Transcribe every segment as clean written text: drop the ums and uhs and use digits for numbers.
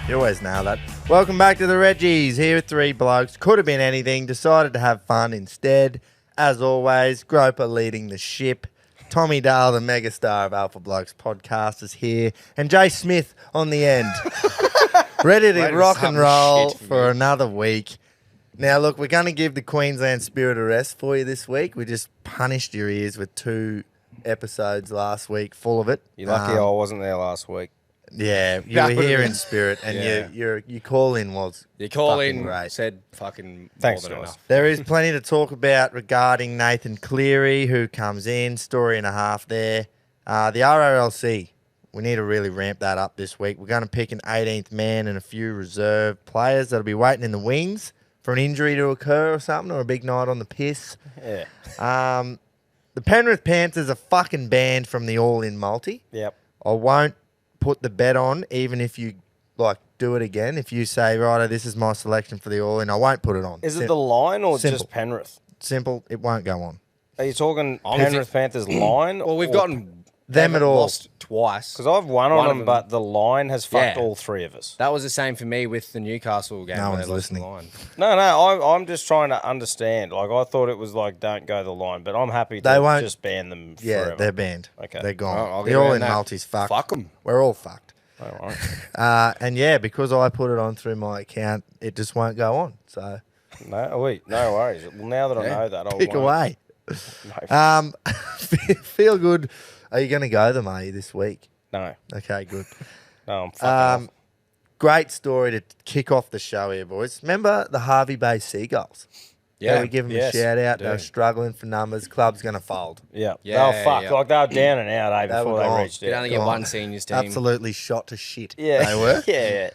You always nail that. Welcome back to the Reggies. Here with three blokes. Could have been anything. Decided to have fun instead. As always, Groper leading the ship. Tommy Dale, the megastar of Alpha Blokes podcast, is here. And Jay Smith on the end. Ready to rock and roll for another week. Now, look, we're going to give the Queensland Spirit a rest for you this week. We just punished your ears with 2 episodes last week, full of it. You're lucky I wasn't there last week. Yeah, you were here in spirit, and your call in was great. Said fucking Thanks, more than guys. enough. There is plenty to talk about regarding Nathan Cleary, who comes in, story and a half there. The RRLC, we need to really ramp that up this week. We're going to pick an 18th man and a few reserve players that'll be waiting in the wings for an injury to occur or something, or a big night on the piss. Yeah. The Penrith Panthers are fucking banned from the all-in multi. Yep. I won't put the bet on, even if you do it again. If you say, righto, this is my selection for the all-in, I won't put it on. Is it the line or Simple. just Penrith? Simple, it won't go on. Are you talking Penrith Panthers line? Well, we've gotten them at all. lost twice. Because I've won on One of them, them- but the line has fucked Yeah. all 3 of us. That was the same for me with the Newcastle game. No where one's they lost the listening. line. No, I'm just trying to understand. Like, I thought it was like, don't go the line, but I'm happy They to won't- just ban them Yeah, forever. they're banned. Okay. They're gone. I'll the get around all-in that. multi's fucked. Fuck 'em. We're all fucked. All right. And yeah, because I put it on through my account, it just won't go on. So No worries. Well, now that I know that, I'll pick away. No, Feel good. Are you going to go them, are you, this week? no, Okay, good. I'm fucking off. Great story to kick off the show here, boys. Remember the Harvey Bay Seagulls? Yeah. we give them yes, a shout out. I They're do. struggling for numbers. Club's going to fold. Yeah, Yeah, they were fucked. yeah. Like, they were down and out, They before were they gone. reached You'd out. only get Gone. one seniors team. Absolutely shot to shit. Yeah, They were. yeah.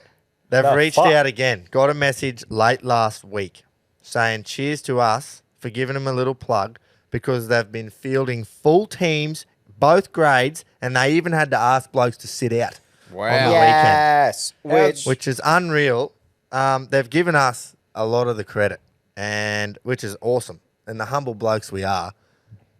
They've They're reached fucked. out again. Got a message late last week saying cheers to us for giving them a little plug because they've been fielding full teams, both grades, and they even had to ask blokes to sit out Wow. on the Yes, which is unreal. They've given us a lot of the credit, and which is awesome. And the humble blokes we are,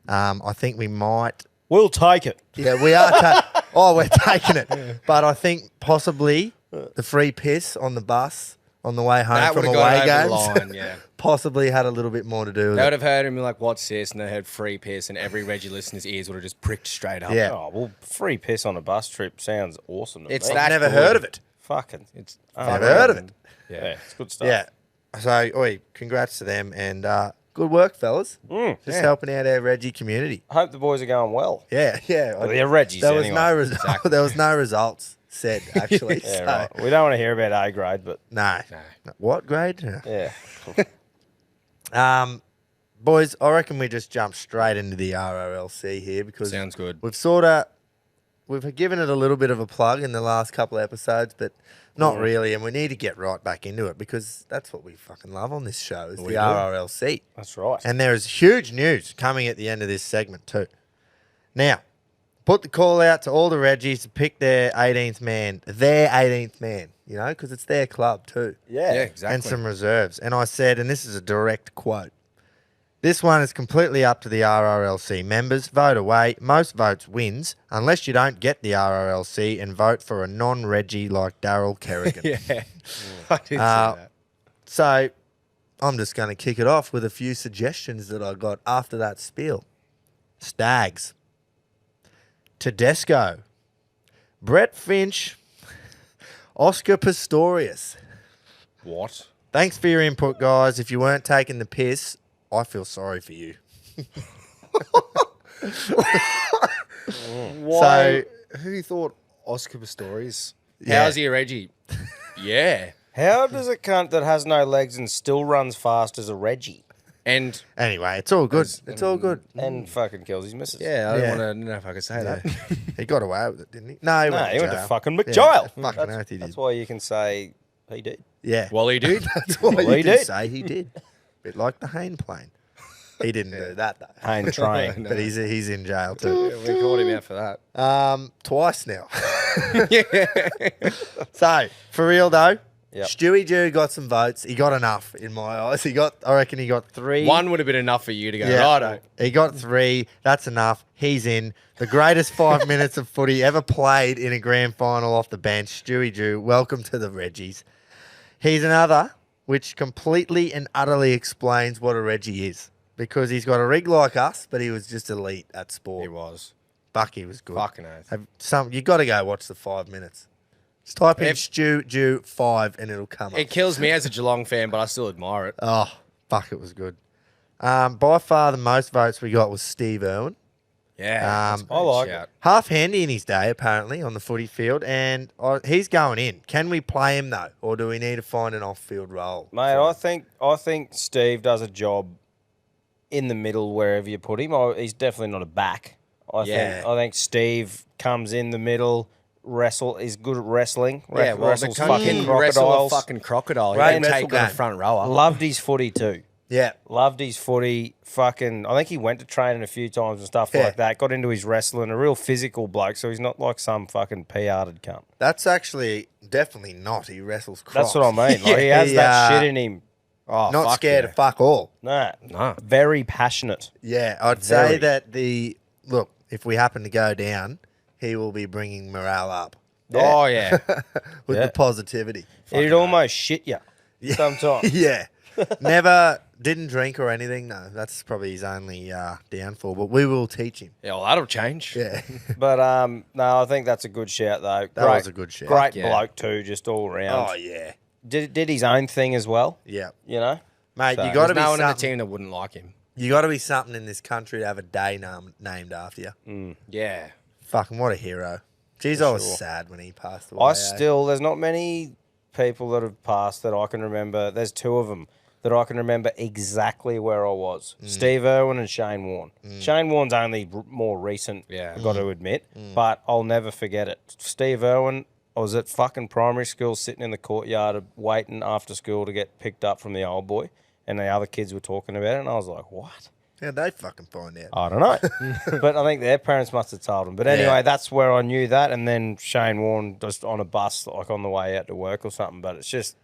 I think we might. we'll take it. Yeah, we are. We're taking it. But I think possibly the free piss on the bus on the way home That from would have away got over games the line, yeah. possibly had a little bit more to do with They would it. have heard him like, what's this? And they heard free piss, and every Reggie listener's ears would have just pricked straight up. Yeah. Oh, well, free piss on a bus trip sounds awesome to It's me. that Never good. heard of it. Fucking. It's Never heard of it. Yeah, it's good stuff. Yeah. So, congrats to them and good work, fellas. Just helping out our Reggie community. I hope the boys are going well. Yeah. Well, they're Reggies There was anyway. no result. There was no results said actually. Yeah, so, right. We don't want to hear about A grade, but No. What grade? yeah. Boys, I reckon we just jump straight into the RRLC here because Sounds good. we've given it a little bit of a plug in the last couple of episodes, but not really, and we need to get right back into it because that's what we fucking love on this show is the do. RRLC. That's right. And there is huge news coming at the end of this segment too. Now, put the call out to all the Reggies to pick their 18th man, because it's their club too. yeah. Yeah, exactly. And some reserves. And I said, and this is a direct quote, this one is completely up to the RRLC members. Vote away. Most votes wins, unless you don't get the RRLC and vote for a non-Reggie like Daryl Kerrigan. Yeah. I did see that. So I'm just going to kick it off with a few suggestions that I got after that spiel. Stags. Tedesco. Brett Finch. Oscar Pistorius. What? Thanks for your input, guys. If you weren't taking the piss, I feel sorry for you. Why? Who thought Oscar Pistorius? Yeah. How's he a Reggie? Yeah. How does a cunt that has no legs and still runs fast as a Reggie And Anyway, it's all good. It's all good. and fucking kills his missus? yeah, I Yeah. don't want to know if I could say that. He got away with it, didn't he? No, he No, went he to went to jail. fucking Yeah, McGill. fucking oath he did. That's why you can say he did. Yeah. Wally, dude. That's why Well, you he can did. say he did. Bit like the Hayne plane. He didn't do that, though. Pain train. But he's in jail, too. We called him out for that. Twice now. So, for real, though, Yep. Stewie Jew got some votes. He got enough in my eyes. I reckon he got 3. One would have been enough for you to go, Yeah. righto. He got 3. That's enough. He's in. The greatest 5 minutes of footy ever played in a grand final off the bench. Stewie Jew, welcome to the Reggies. He's another, which completely and utterly explains what a Reggie is. Because he's got a rig like us, but he was just elite at sport. He was. Fuck, he was good. Fucking oath. You got to go watch the 5 minutes. Just type in If- Stew Jew 5 and it'll come up. It kills me as a Geelong fan, but I still admire it. Oh, fuck, it was good. By far the most votes we got was Steve Irwin. Yeah. Um, I like it. Half handy in his day, apparently, on the footy field, and he's going in. Can we play him, though, or do we need to find an off-field role? Mate, I think Steve does a job in the middle wherever you put him. He's definitely not a back. I think Steve comes in the middle, he's good at wrestling. Yeah, well, wrestles the fucking wrestle a crocodiles. fucking crocodile. Great He can wrestle take on a game. front rower. Loved his footy too. Yeah. Loved his footy. Fucking, I think he went to training a few times and stuff Yeah. like that. Got into his wrestling. A real physical bloke, so he's not like some fucking PR'd cunt. That's actually definitely not. He wrestles crocs. That's what I mean. Like, he has that shit in him. Oh, Not fuck scared yeah. of fuck all. Nah. Very passionate. Yeah, I'd say Very. that look, if we happen to go down, he will be bringing morale up Oh, yeah. with Yeah. the positivity. He'd almost shit you sometimes. Yeah. Never didn't drink or anything. No, that's probably his only downfall. But we will teach him. Yeah, well, that'll change. Yeah, But no, I think that's a good shout though. that was a good shout. Great Yeah. bloke too, just all around. Oh yeah, Did his own thing as well. yeah, You know. mate. So- You got to There's be no one in the something. team that wouldn't like him. You got to be something in this country to have a day named after you. Yeah. Fucking what a hero. Jeez, I was sure. sad when he passed away. There's not many people that have passed that I can remember. There's 2 of them that I can remember exactly where I was. Steve Irwin and Shane Warne. Shane Warne's only more recent, Yeah. I've got to admit, but I'll never forget it. Steve Irwin, I was at fucking primary school sitting in the courtyard waiting after school to get picked up from the old boy, and the other kids were talking about it, and I was like, what? How'd they fucking find out? I don't know. But I think their parents must have told them. But anyway, Yeah. that's where I knew that. And then Shane Warne just on a bus, like on the way out to work or something. But it's just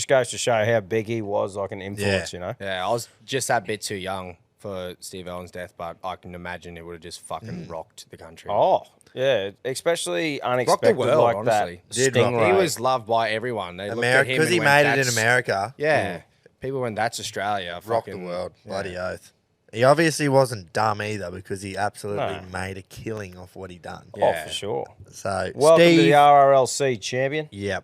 goes to show how big he was, like an influence, you know? Yeah, I was just that bit too young for Steve Irwin's death, but I can imagine it would have just fucking rocked the country. Oh, yeah. Especially rocked unexpected the world, like honestly. that. Did rock Stingray. He was loved by everyone. They looked at America, him because and he went, made it in "That's-" America. Yeah. People went, that's Australia. Rocked the fucking- world. yeah. Bloody oath. He obviously wasn't dumb either because he absolutely No. made a killing off what he done. Oh, Yeah. for sure. So Welcome Steve, to the RRLC champion. yep,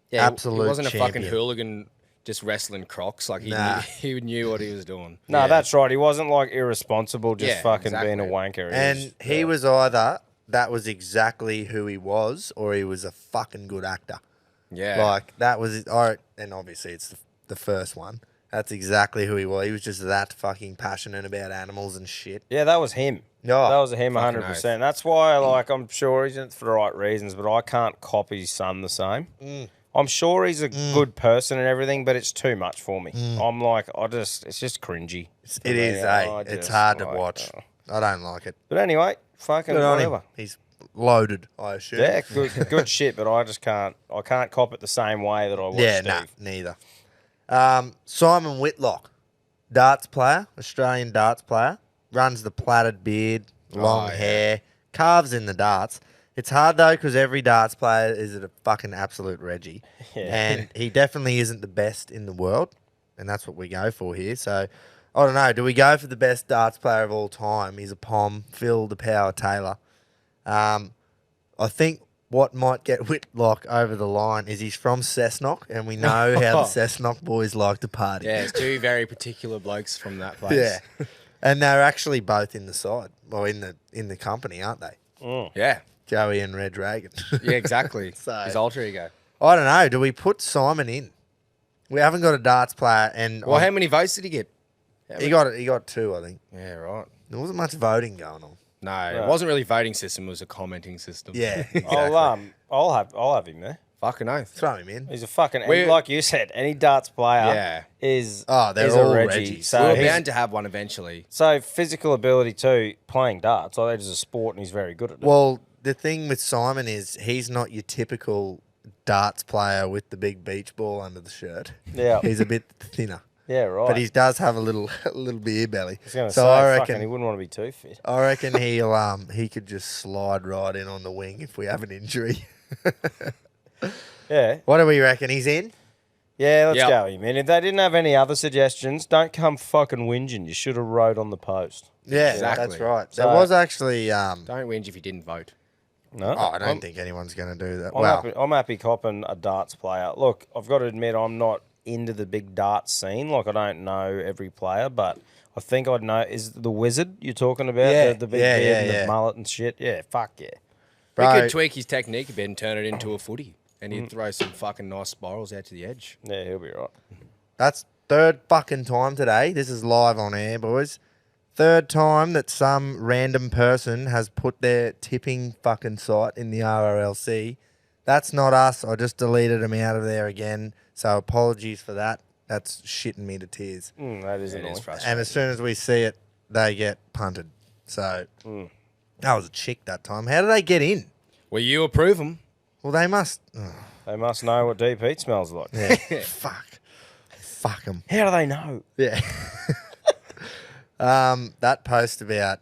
Yeah, absolute He wasn't a fucking champion. hooligan just wrestling crocs. Like, Nah. he knew what he was doing. No, Yeah. that's right. He wasn't like irresponsible, just Yeah, fucking being a exactly. wanker. And he was either that was exactly who he was, or he was a fucking good actor. Yeah. Like that was, and obviously it's the first one. That's exactly who he was. He was just that fucking passionate about animals and shit. Yeah, that was him. No, That was him Fucking 100%. That's why, like, I'm sure he's in it for the right reasons, but I can't copy his son the same. I'm sure he's a good person and everything, but it's too much for me. I'm like, it's just cringy. it is. It's hard to watch. I don't like it. But anyway, fucking Good on him. whatever. He's loaded, I assume. Yeah, good shit, but I just can't. I can't cop it the same way that I watch Yeah, Steve. nah, neither. Simon Whitlock, darts player, Australian darts player, runs the plaited beard, long yeah. hair, carves in the darts. It's hard though because every darts player is a fucking absolute Reggie, Yeah. and he definitely isn't the best in the world, and that's what we go for here. So I don't know. Do we go for the best darts player of all time? He's a Pom, Phil the Power Taylor. I think what might get Whitlock over the line is he's from Cessnock, and we know how the Cessnock boys like to party. Yeah, it's 2 very particular blokes from that place. Yeah. And they're actually both in the side, or in the company, aren't they? Yeah. Joey and Red Dragon. Yeah, exactly. So- His alter ego. I don't know. Do we put Simon in? We haven't got a darts player, and Well, how many votes did he get? he got 2, I think. Yeah, right. There wasn't much voting going on. No, Right. it wasn't really a voting system. It was a commenting system. Yeah, exactly. I'll have him there. Fucking oath. Throw him in. He's a fucking We're- like you said. Any darts player Yeah. is They're is all a Reggie. Reggies. So We were he's- bound to have one eventually. So physical ability too, playing darts. I think it's a sport and he's very good at it. Well, the thing with Simon is he's not your typical darts player with the big beach ball under the shirt. Yeah. He's a bit thinner. Yeah, right. But he does have a little beer belly. I was going to So say, I fucking, he reckon wouldn't want to be too fit. I reckon he could just slide right in on the wing if we have an injury. Yeah. What do we reckon? He's in? Yeah, let's Yep. go him. And if they didn't have any other suggestions, don't come fucking whinging. You should have wrote on the post. Yeah, Exactly. that's right. So- There was actually Don't whinge if you didn't vote. No? I don't think anyone's going to do that. I'm happy copping a darts player. Look, I've got to admit, I'm not into the big darts scene. Like, I don't know every player, but I think I'd know. Is the Wizard you're talking about? Yeah. The big Yeah, beard yeah, and yeah. the mullet and shit? Yeah, fuck yeah. We Bro. could tweak his technique a bit and turn it into a footy. And he'd throw some fucking nice spirals out to the edge. Yeah, he'll be right. That's third fucking time today. This is live on air, boys. Third time that some random person has put their tipping fucking site in the RRLC. That's not us. I just deleted them out of there again. So apologies for that. That's shitting me to tears. That is It annoying. is frustrating. And as soon as we see it, they get punted. So that was a chick that time. How do they get in? Well, you approve them. Well, they must. Oh, They must know what deep heat smells like. yeah. Fuck them. How do they know? Yeah. That post about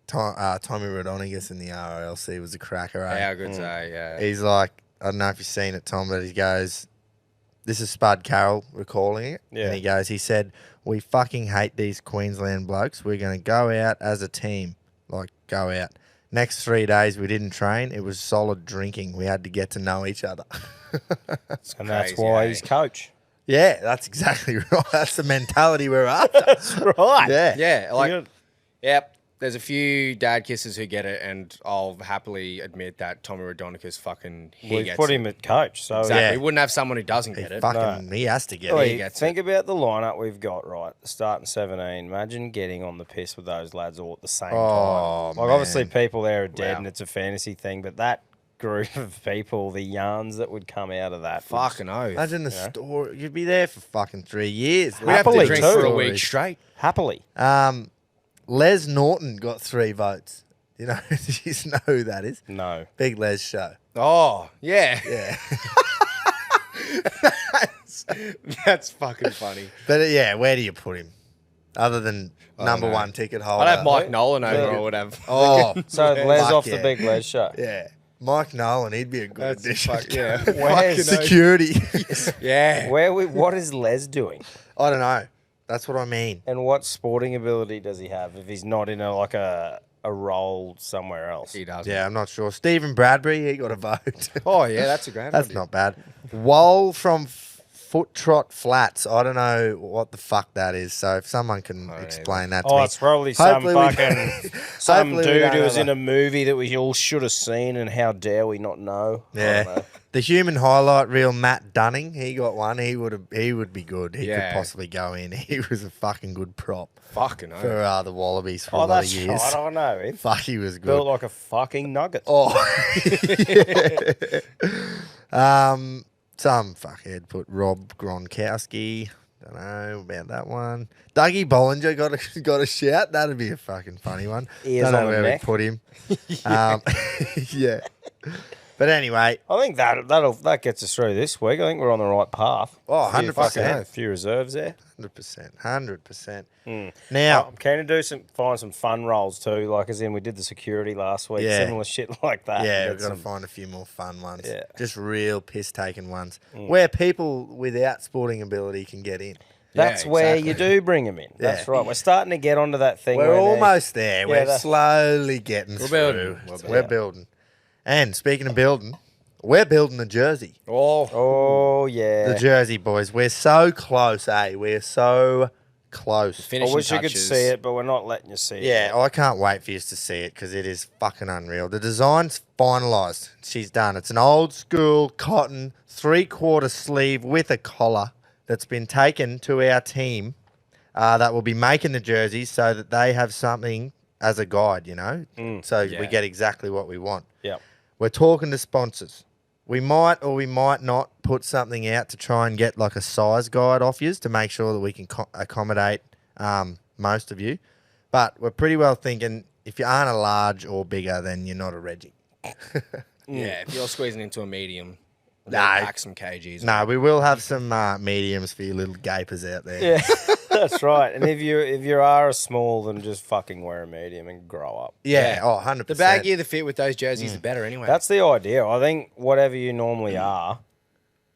Tommy Rodonigas in the RRLC was a cracker. Eh? Yeah, I could say, yeah. He's like, I don't know if you've seen it, Tom, but he goes, this is Spud Carroll recalling it. Yeah. And he goes, he said, we fucking hate these Queensland blokes. We're going to go out as a team. Like, go out. Next 3 days, we didn't train. It was solid drinking. We had to get to know each other. And that's crazy, why eh? he's coach. Yeah, that's exactly right. That's the mentality we're after. That's right. Yeah. Yeah, like, You- yep. There's a few dad kisses who get it, and I'll happily admit that Tommy Rodonica's fucking, he We've gets put it. him at coach. So Exactly. Yeah. We wouldn't have someone who doesn't He get it. fucking, he has to get Oi, it. he gets think about the lineup we've got, right? Starting 17. Imagine getting on the piss with those lads all at the same Oh, time. Like, obviously, man. people there are dead Wow. and it's a fantasy thing, but that group of people, the yarns that would come out of that. would- Fucking oath. Imagine the story. You'd be there for fucking 3 years. We'd have to Happily drink too. for a week straight. Happily. Les Norton got 3 votes. You know, do you know who that is? No. Big Les show. Oh, yeah. Yeah. That's fucking funny. But yeah, where do you put him? Other than number know. one ticket holder. I'd have Mike Nolan over, Yeah. I would have. Oh, So Les Fuck off yeah. the big Les show. yeah. Mike Nolan, he'd be a good That's addition. fuck, yeah. Where's- Security. Yeah. What is Les doing? I don't know. That's what I mean. And what sporting ability does he have if he's not in a role somewhere else? He doesn't. Yeah, I'm not sure. Stephen Bradbury, he got a vote. Oh, yeah, that's a great That's idea. not bad. Woll from Foot Trot Flats. I don't know what the fuck that is. So if someone can explain that to Oh, me. it's probably some Hopefully we fucking some hopefully we dude don't who was have in a movie that we all should have seen, and how dare we not know? I don't Yeah. know. The human highlight reel, Matt Dunning, he got one. He would be good. He Yeah. could possibly go in. He was a fucking good prop Fucking oath. for the Wallabies for a Oh, lot that's of years. right. I don't know. Him. Fuck, he was good. Built like a fucking nugget. Oh, some fuckhead put Rob Gronkowski. Don't know about that one. Dougie Bollinger got a shout. That'd be a fucking funny one. Ears Don't know on the where neck. we put him. Yeah. But anyway, I think that gets us through this week. I think we're on the right path. oh, Few 100%. fucking- few reserves there. 100%. Hmm. Now, I'm keen to find some fun roles too. Like as in we did the security last week, Yeah. similar shit like that. yeah, Get we've got to some- find a few more fun ones. Yeah. Just real piss-taking ones where people without sporting ability can get in. That's Yeah, where exactly. you do bring them in. That's Yeah. right. We're starting to get onto that thing. We're where they're- almost there. Yeah, We're that's- slowly getting We're through. building. We're building. And speaking of building, we're building the jersey. Oh, Oh yeah. The jersey, boys. We're so close, eh? We're so close. I finishing wish you could touches. see it, but we're not letting you see it. Yeah, I can't wait for you to see it because it is fucking unreal. The design's finalised. She's done. It's an old school cotton 3/4 sleeve with a collar that's been taken to our team that will be making the jerseys so that they have something as a guide, you know? So Yeah. we get exactly what we want. Yep. We're talking to sponsors. We might or we might not put something out to try and get like a size guide off you to make sure that we can accommodate most of you. But we're pretty well thinking if you aren't a large or bigger, then you're not a Reggie. yeah. If you're squeezing into a medium, No. Pack some kgs. No, we will have some mediums for you little gapers out there. Yeah, that's right. And if you are a small, then just fucking wear a medium and grow up. Yeah, oh, 100%. The baggier the fit with those jerseys, the better anyway. That's the idea. I think whatever you normally are,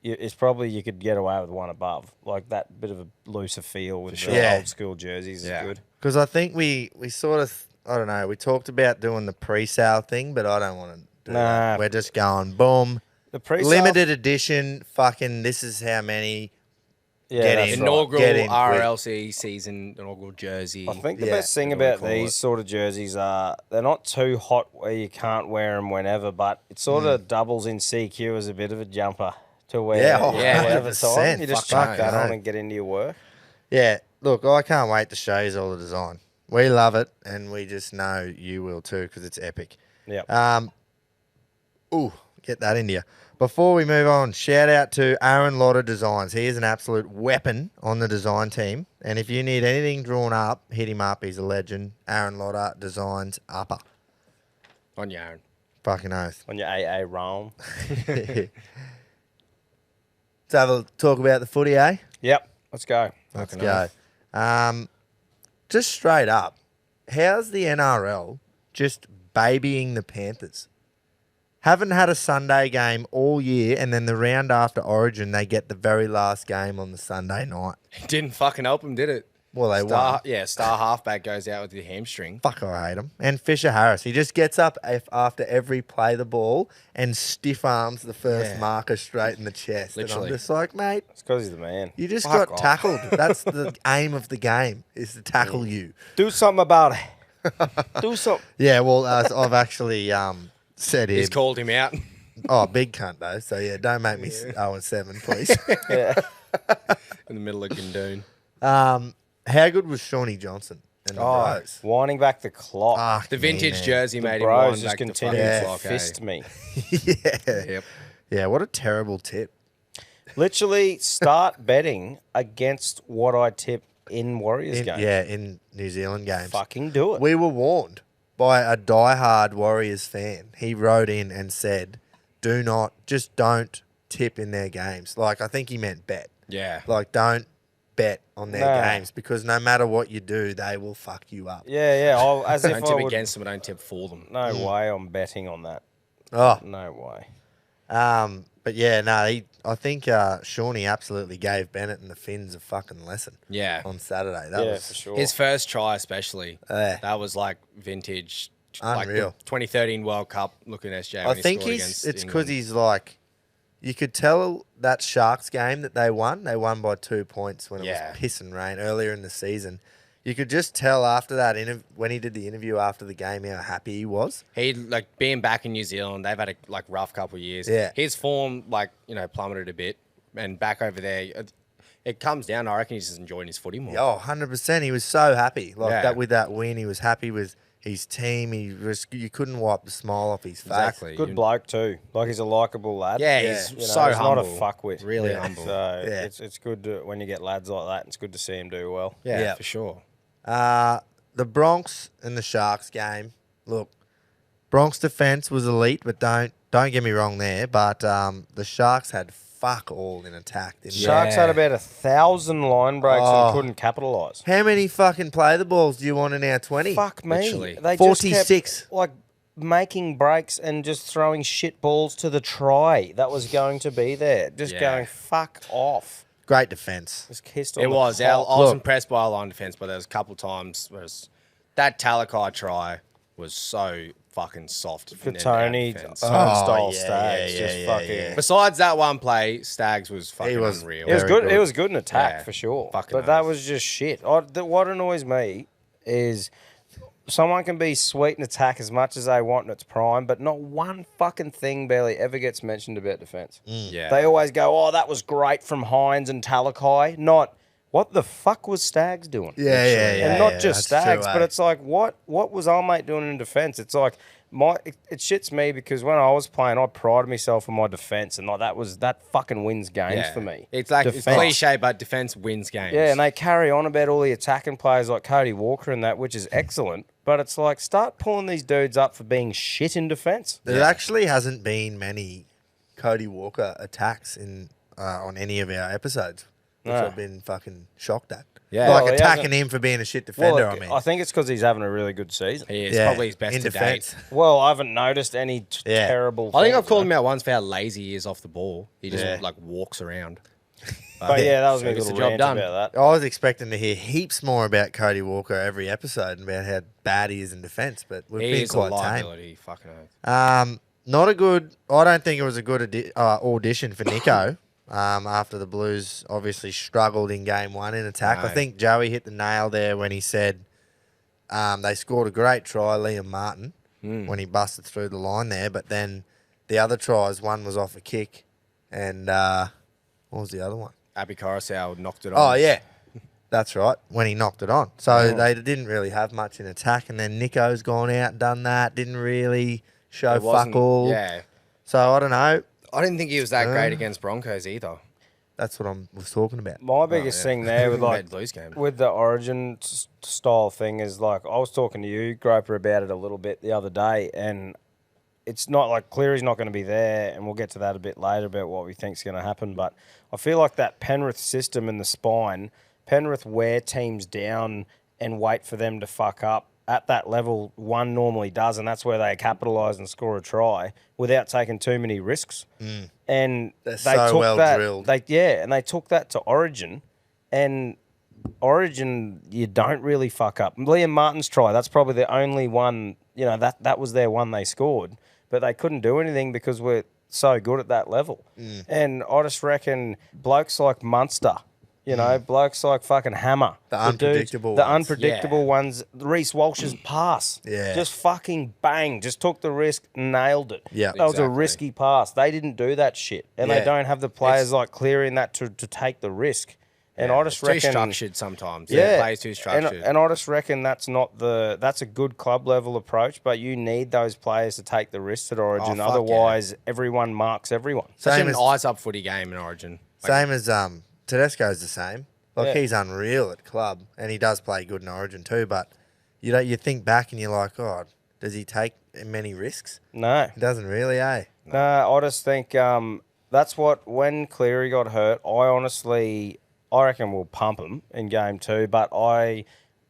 it's probably you could get away with one above. Like that bit of a looser feel with the Yeah. old school jerseys is good. Because I think we sort of, I don't know, we talked about doing the pre-sale thing, but I don't want to do that. We're just going, boom. The pre-sale, Limited edition, fucking, this is how many. yeah, get that's in. right. inaugural Get in quick. RRLC season, inaugural jersey. I think the Yeah, best thing whatever we about call these it. sort of jerseys are they're not too hot where you can't wear them whenever, but it sort of doubles in CQ as a bit of a jumper to wear. Yeah, oh, whatever 100%. time. You just Fuck chuck that no. on and get into your work. Yeah, look, I can't wait to show you all the design. We love it, and we just know you will too because it's epic. Yep. Ooh, get that into you. Before we move on, shout out to Aaron Lotter Designs. He is an absolute weapon on the design team. And if you need anything drawn up, hit him up. He's a legend. Aaron Lotter Designs upper. On your Aaron. Fucking oath. On your AA roam. Let's have a talk about the footy, eh? Yep. Let's go. Let's go. Just straight up, how's the NRL just babying the Panthers? Haven't had a Sunday game all year, and then the round after Origin, they get the very last game on the Sunday night. It didn't fucking help him, did it? Well, they won. Star halfback goes out with the hamstring. Fuck, I hate him. And Fisher Harris, he just gets up after every play the ball and stiff arms the first marker straight in the chest. Literally. And I'm just like, mate, It's because he's the man. you just Fuck got off. tackled. That's the aim of the game, is to tackle you. Do something about it. Do something. Yeah, well, I've actually said here. He's called him out. Oh, big cunt though. So yeah, don't make me 0-7, please. Yeah. In the middle of Gundoon. How good was Shawnee Johnson and the Oh, Bros? winding back the clock. Fuck The me, vintage man. jersey the made him bros wind just back the continue fucking to clock, fist me. Yeah. Yep. Yeah, what a terrible tip. Literally start betting against what I tip in Warriors games. Yeah, in New Zealand games. Fucking do it. We were warned by a diehard Warriors fan. He wrote in and said, don't tip in their games. Like, I think he meant bet. Yeah. Like, don't bet on their Nah. games because no matter what you do, they will fuck you up. Yeah. As if Don't I tip would, against them, but don't tip for them. no way I'm betting on that. Oh, No way. but yeah, no, I think Shawnee absolutely gave Bennett and the Finns a fucking lesson Yeah. on Saturday. That Yeah, was for sure. His first try, especially. Yeah. That was like vintage. Unreal. Like the 2013 World Cup looking at SJ. I when he think scored it's against because England. he's like, you could tell that Sharks game that they won. They won by 2 points when it Yeah. was pissing rain earlier in the season. You could just tell after that when he did the interview after the game how happy he was. He like being back in New Zealand. They've had a like rough couple of years. Yeah. His form plummeted a bit, and back over there, it comes down. I reckon he's just enjoying his footy more. Oh, 100%. He was so happy. Like Yeah. that with that win. He was happy with his team. You couldn't wipe the smile off his face. Exactly. Good bloke too. Like he's a likable lad. Yeah, Yeah. he's You know, so he's humble. not a fuckwit. Really Yeah. humble. So Yeah. it's good to, when you get lads like that. It's good to see him do well. yeah, Yeah. for sure. The Bronx and the Sharks game. Look, Bronx defense was elite, but don't get me wrong there. But the Sharks had fuck all in attack. Didn't they? Sharks had about 1,000 line breaks Oh. and couldn't capitalise. How many fucking play the balls do you want in our 20? Fuck me. Literally. They 46. just kept, like making breaks and just throwing shit balls to the try that was going to be there. Just Yeah. going fuck off. Great defense. Just kissed on It the was. I cock. was Look. impressed by our line defense, but there was a couple of times where that Talakai try was so fucking soft For in their Tony, defense. turnstile yeah, Stags. yeah, just yeah, fucking. yeah. Besides that one play, Stags was fucking was- unreal. It was Very good. good. It was good in attack Yeah, for sure. fucking But that oath. was just shit. What annoys me is someone can be sweet in attack as much as they want in its prime, but not one fucking thing barely ever gets mentioned about defence. Yeah. They always go, "Oh, that was great from Hines and Talakai." Not what the fuck was Stags doing? Yeah, and not yeah, just that's Stags, true, but eh? it's like what was our mate doing in defence? It's like it shits me because when I was playing, I prided myself on my defence, and like that fucking wins games Yeah. for me. It's like it's Defence. cliche, but defense wins games. Yeah, and they carry on about all the attacking players like Cody Walker and that, which is excellent. But it's like start pulling these dudes up for being shit in defence. There actually hasn't been many Cody Walker attacks in on any of our episodes, which No. I've been fucking shocked at. Yeah. Like Well, he attacking hasn't- him for being a shit defender, I mean. I think it's because he's having a really good season. He is Yeah, probably his best in to defence. date. Well, I haven't noticed any Yeah. terrible. I think things, I've called you him know. out once for how lazy he is off the ball. He just Yeah. like walks around. But yeah, that was So my gets the little job rant done. about that. I was expecting to hear heaps more about Cody Walker every episode and about how bad he is in defence, but we've He been is a quite tame. liability. Fucking oath. Not a good. I don't think it was a good audition for Nico. After the Blues obviously struggled in game one in attack, I No. think Joey hit the nail there when he said they scored a great try, Liam Martin, when he busted through the line there. But then the other tries, one was off a kick, and what was the other one? Abby Coruscant knocked it on. Oh yeah, that's right. When he knocked it on, so they didn't really have much in attack, and then Nico's gone out and done that. Didn't really show It wasn't- fuck all. Yeah. So I don't know. I didn't think he was that great against Broncos either. That's what I was talking about. My biggest thing there with like Made Blues game. with the origin style thing is like I was talking to you, Groper, about it a little bit the other day, and it's not like Cleary's not going to be there, and we'll get to that a bit later about what we think's going to happen. But I feel like that Penrith system in the spine, Penrith wear teams down and wait for them to fuck up at that level. One normally does, and that's where they capitalise and score a try without taking too many risks. And They're they so took well that, drilled. and they took that to Origin, and Origin you don't really fuck up. Liam Martin's try, that's probably the only one. You know that was their one they scored, but they couldn't do anything because we're so good at that level. And I just reckon blokes like Munster, you know, blokes like fucking Hammer, The dudes- unpredictable the ones. unpredictable ones. Reece Walsh's pass, Yeah. just fucking bang, just took the risk, nailed it. Yeah. that was a Exactly. risky pass. They didn't do that shit, and Yeah. they don't have the players like clearing that to take the risk. And I just Too reckon structured sometimes. yeah, Plays too structured. And I just reckon that's a good club level approach, but you need those players to take the risks at Origin. Oh, fuck Otherwise, everyone marks everyone. Such Same an as- eyes up footy game in Origin. Same as Tedesco's the same. Like Yeah. he's unreal at club, and he does play good in Origin too. But you think back and you're like, oh, does he take many risks? No, He doesn't really, eh? no. I just think that's what when Cleary got hurt. I reckon we'll pump him in game two. But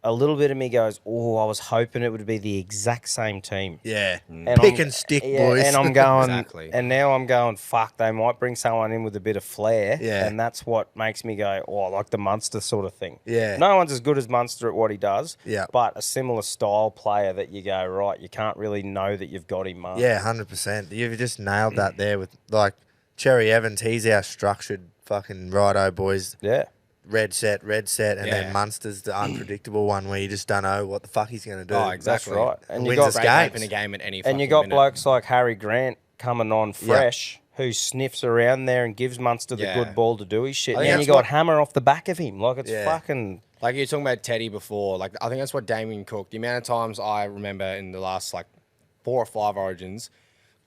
a little bit of me goes, oh, I was hoping it would be the exact same team. Yeah. And Pick I'm- and stick, yeah, boys. And I'm going, Exactly. and now I'm going, fuck, they might bring someone in with a bit of flair. Yeah. And that's what makes me go, oh, I like the Munster sort of thing. Yeah. No one's as good as Munster at what he does. Yeah. But a similar style player that you go, right, you can't really know that you've got him marked. Yeah, 100%. You've just nailed that there with like Cherry Evans. He's our structured fucking righto boys. Yeah. Red set, and Yeah. then Munster's the unpredictable one where you just don't know what the fuck he's going to do. Oh, exactly. That's right. And you Wins got us Break games. open a game at any And you fucking got minute. blokes like Harry Grant coming on fresh, who sniffs around there and gives Munster the Yeah. good ball to do his shit. I And think then you that's got what- Hammer off the back of him. Like, it's Yeah. fucking... Like you were talking about Teddy before, like I think that's what Damien Cook. The amount of times I remember in the last like 4 or 5 Origins,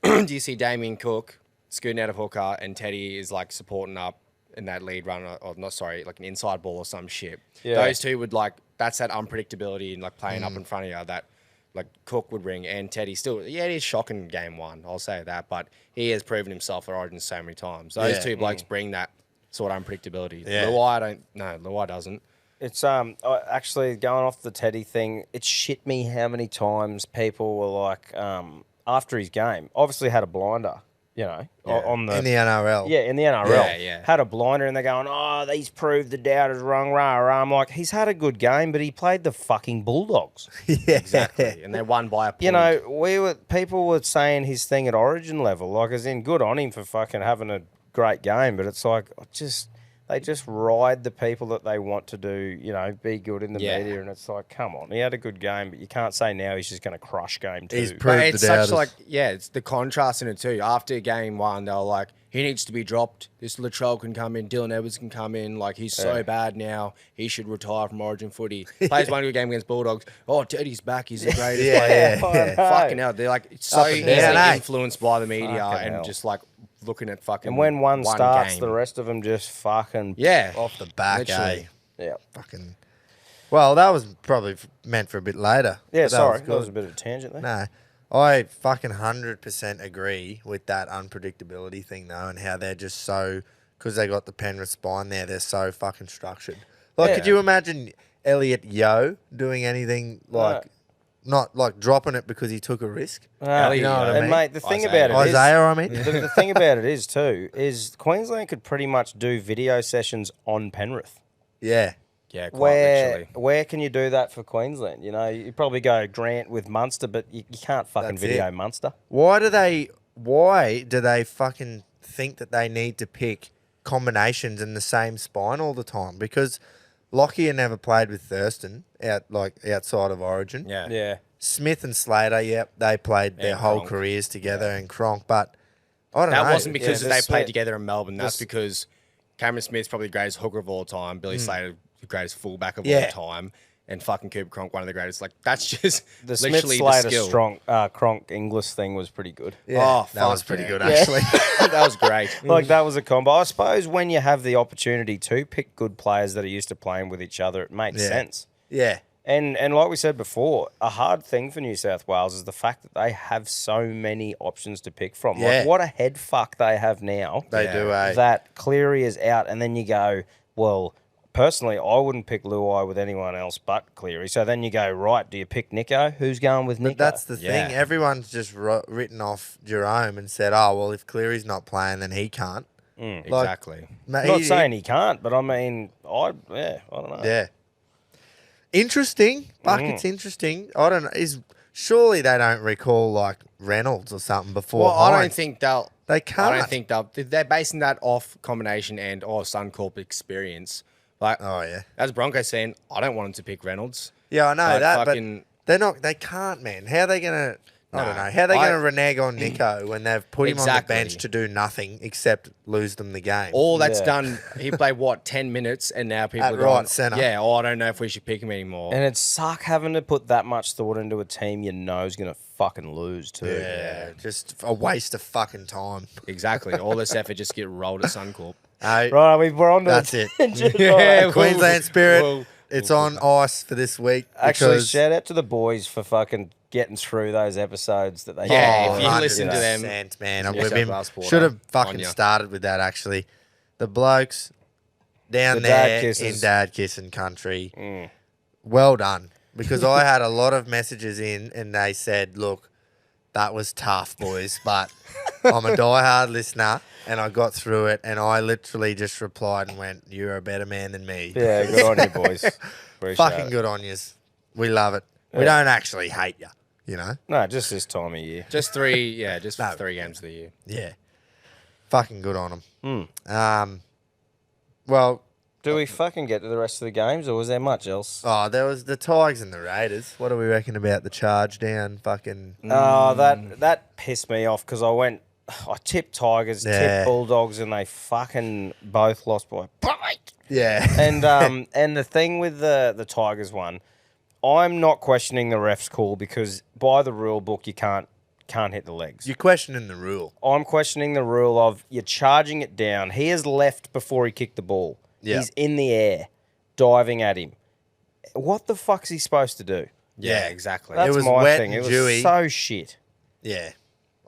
do you see Damien Cook scooting out of hooker and Teddy is like supporting up in that lead run, or not? Sorry, like an inside ball or some shit. Yeah. Those two would like that's that unpredictability and like playing up in front of you that like Cook would bring, and Teddy still. Yeah, it is shocking in game one. I'll say that, but he has proven himself at Origin so many times. Those Yeah. two blokes bring that sort of unpredictability. Yeah. Luai doesn't. It's actually going off the Teddy thing. It shit me how many times people were like after his game. Obviously had a blinder, you know, on the in the NRL. yeah in the NRL. Yeah. Had a blinder, and they're going, oh, he's proved the doubters wrong. Rah rah. I'm like, he's had a good game, but he played the fucking Bulldogs. yeah. Exactly. And they won by a point. You know, people were saying his thing at Origin level, like as in good on him for fucking having a great game, but it's like they just ride the people that they want to do, you know, be good in the Yeah. media, and it's like, come on, he had a good game, but you can't say now he's just going to crush game two. He's But proved it's the such doubters. like, yeah, it's the contrast in it too. After game one, they were like, he needs to be dropped. This Latrell can come in. Dylan Edwards can come in. Like, he's so bad now. He should retire from Origin footy. Plays one good game against Bulldogs. Oh, Teddy's back. He's the greatest Yeah, player. yeah. Fucking hell. They're like, it's so Up and easily down, eh? influenced by the media Fucking and hell. just like looking at fucking And when one starts, game. the rest of them just fucking Yeah. off the Back, Literally. yeah. Fucking. Well, that was probably meant for a bit later. Yeah, but that sorry, was that was a good. bit of a tangent there. No. I fucking 100% agree with that unpredictability thing though, and how they're just so, because they got the Penrith spine there, they're so fucking structured. Like, Yeah. could you imagine Elliot Yeo doing anything like, not like dropping it because he took a risk? Elliot You know what I Yeo. mean? And mate, the thing Isaiah. about it is, Isaiah, I mean. the thing about it is too, is Queensland could pretty much do video sessions on Penrith. Yeah. Yeah, quite literally. Where can you do that for Queensland? You know, you probably go Grant with Munster, but you can't fucking That's video it. Munster. Why do they fucking think that they need to pick combinations in the same spine all the time? Because Lockyer never played with Thurston outside of Origin. Yeah. Yeah. Smith and Slater, yep, they played their And whole Cronk. careers together, and Cronk, but I don't know. That wasn't because Yeah, they the played Smith- together in Melbourne. That's the- because Cameron Smith's probably the greatest hooker of all time. Billy Slater, the greatest fullback of Yeah. all time. And fucking Cooper Cronk, one of the greatest. Like, that's just The literally the Smith-Slater skill. Cronk English thing was pretty good. Yeah, Oh, that was fuck, pretty yeah. good, Yeah. actually. That was great. Like, that was a combo. I suppose when you have the opportunity to pick good players that are used to playing with each other, it makes Yeah. sense. Yeah. And like we said before, a hard thing for New South Wales is the fact that they have so many options to pick from. Yeah. Like, what a head fuck they have now. They Yeah. do, eh? That Cleary is out, and then you go, well, personally, I wouldn't pick Luai with anyone else but Cleary. So then you go, right, do you pick Nico? Who's going with Nico? But that's the thing. Yeah. Everyone's just written off Jerome and said, oh, well, if Cleary's not playing, then he can't. Exactly. Mate, I'm not saying he can't, but I mean, I don't know. Yeah. Interesting. Fuck, it's interesting. I don't know. Surely they don't recall, like, Reynolds or something before Well, I don't Hines. think they'll. They I can't. don't think they're basing that off combination and Suncorp experience. Like, Oh, yeah. as Broncos saying, I don't want him to pick Reynolds. Yeah, I know Like, that, fucking- but they're not. They can't, man. How are they gonna? I don't Nah. know. How are they I- gonna renege on Nico when they've put him on the Exactly. bench to do nothing except lose them the game? All that's Yeah. done, he played, 10 minutes, and now people At are going, right centre. yeah, I don't know if we should pick him anymore. And it suck having to put that much thought into a team you know is going to fucking lose too. yeah, just a waste of fucking time. Exactly. All this effort just get rolled at Suncorp. Hey, Right, we're on to That's it. Yeah, Queensland Spirit. well, It's on ice for this week. Actually, because- shout out to the boys for fucking getting through those episodes that they Yeah, did. if you listen to them, 100%, man. New We've South been, Wales supporter should have on fucking ya. started with that, actually. The blokes down The there dad kisses. in dad kissing country. Well done. Because I had a lot of messages in and they said, look, that was tough, boys, but I'm a diehard listener and I got through it and I literally just replied and went, you're a better man than me. Yeah, good on you, boys. Appreciate Fucking it. good on yous. We love it. We Yeah. don't actually hate you, you know? No, just this time of year. just 3 No. 3 games of the year. Yeah. Fucking good on them. Hmm. Well, Do we fucking get to the rest of the games, or was there much else? oh, there was the Tigers and the Raiders. What do we reckon about the charge down? Fucking Oh, that pissed me off because I tipped Tigers, Yeah. tipped Bulldogs, and they fucking both lost by bite. yeah, And the thing with the Tigers one, I'm not questioning the ref's call because by the rule book you can't hit the legs. you're questioning the rule. I'm questioning the rule of you're charging it down. He has left before he kicked the ball. Yeah. He's in the air, diving at him. What the fuck's he supposed to do? Yeah, exactly. That's was my wet thing. and It was dewy. so shit. Yeah,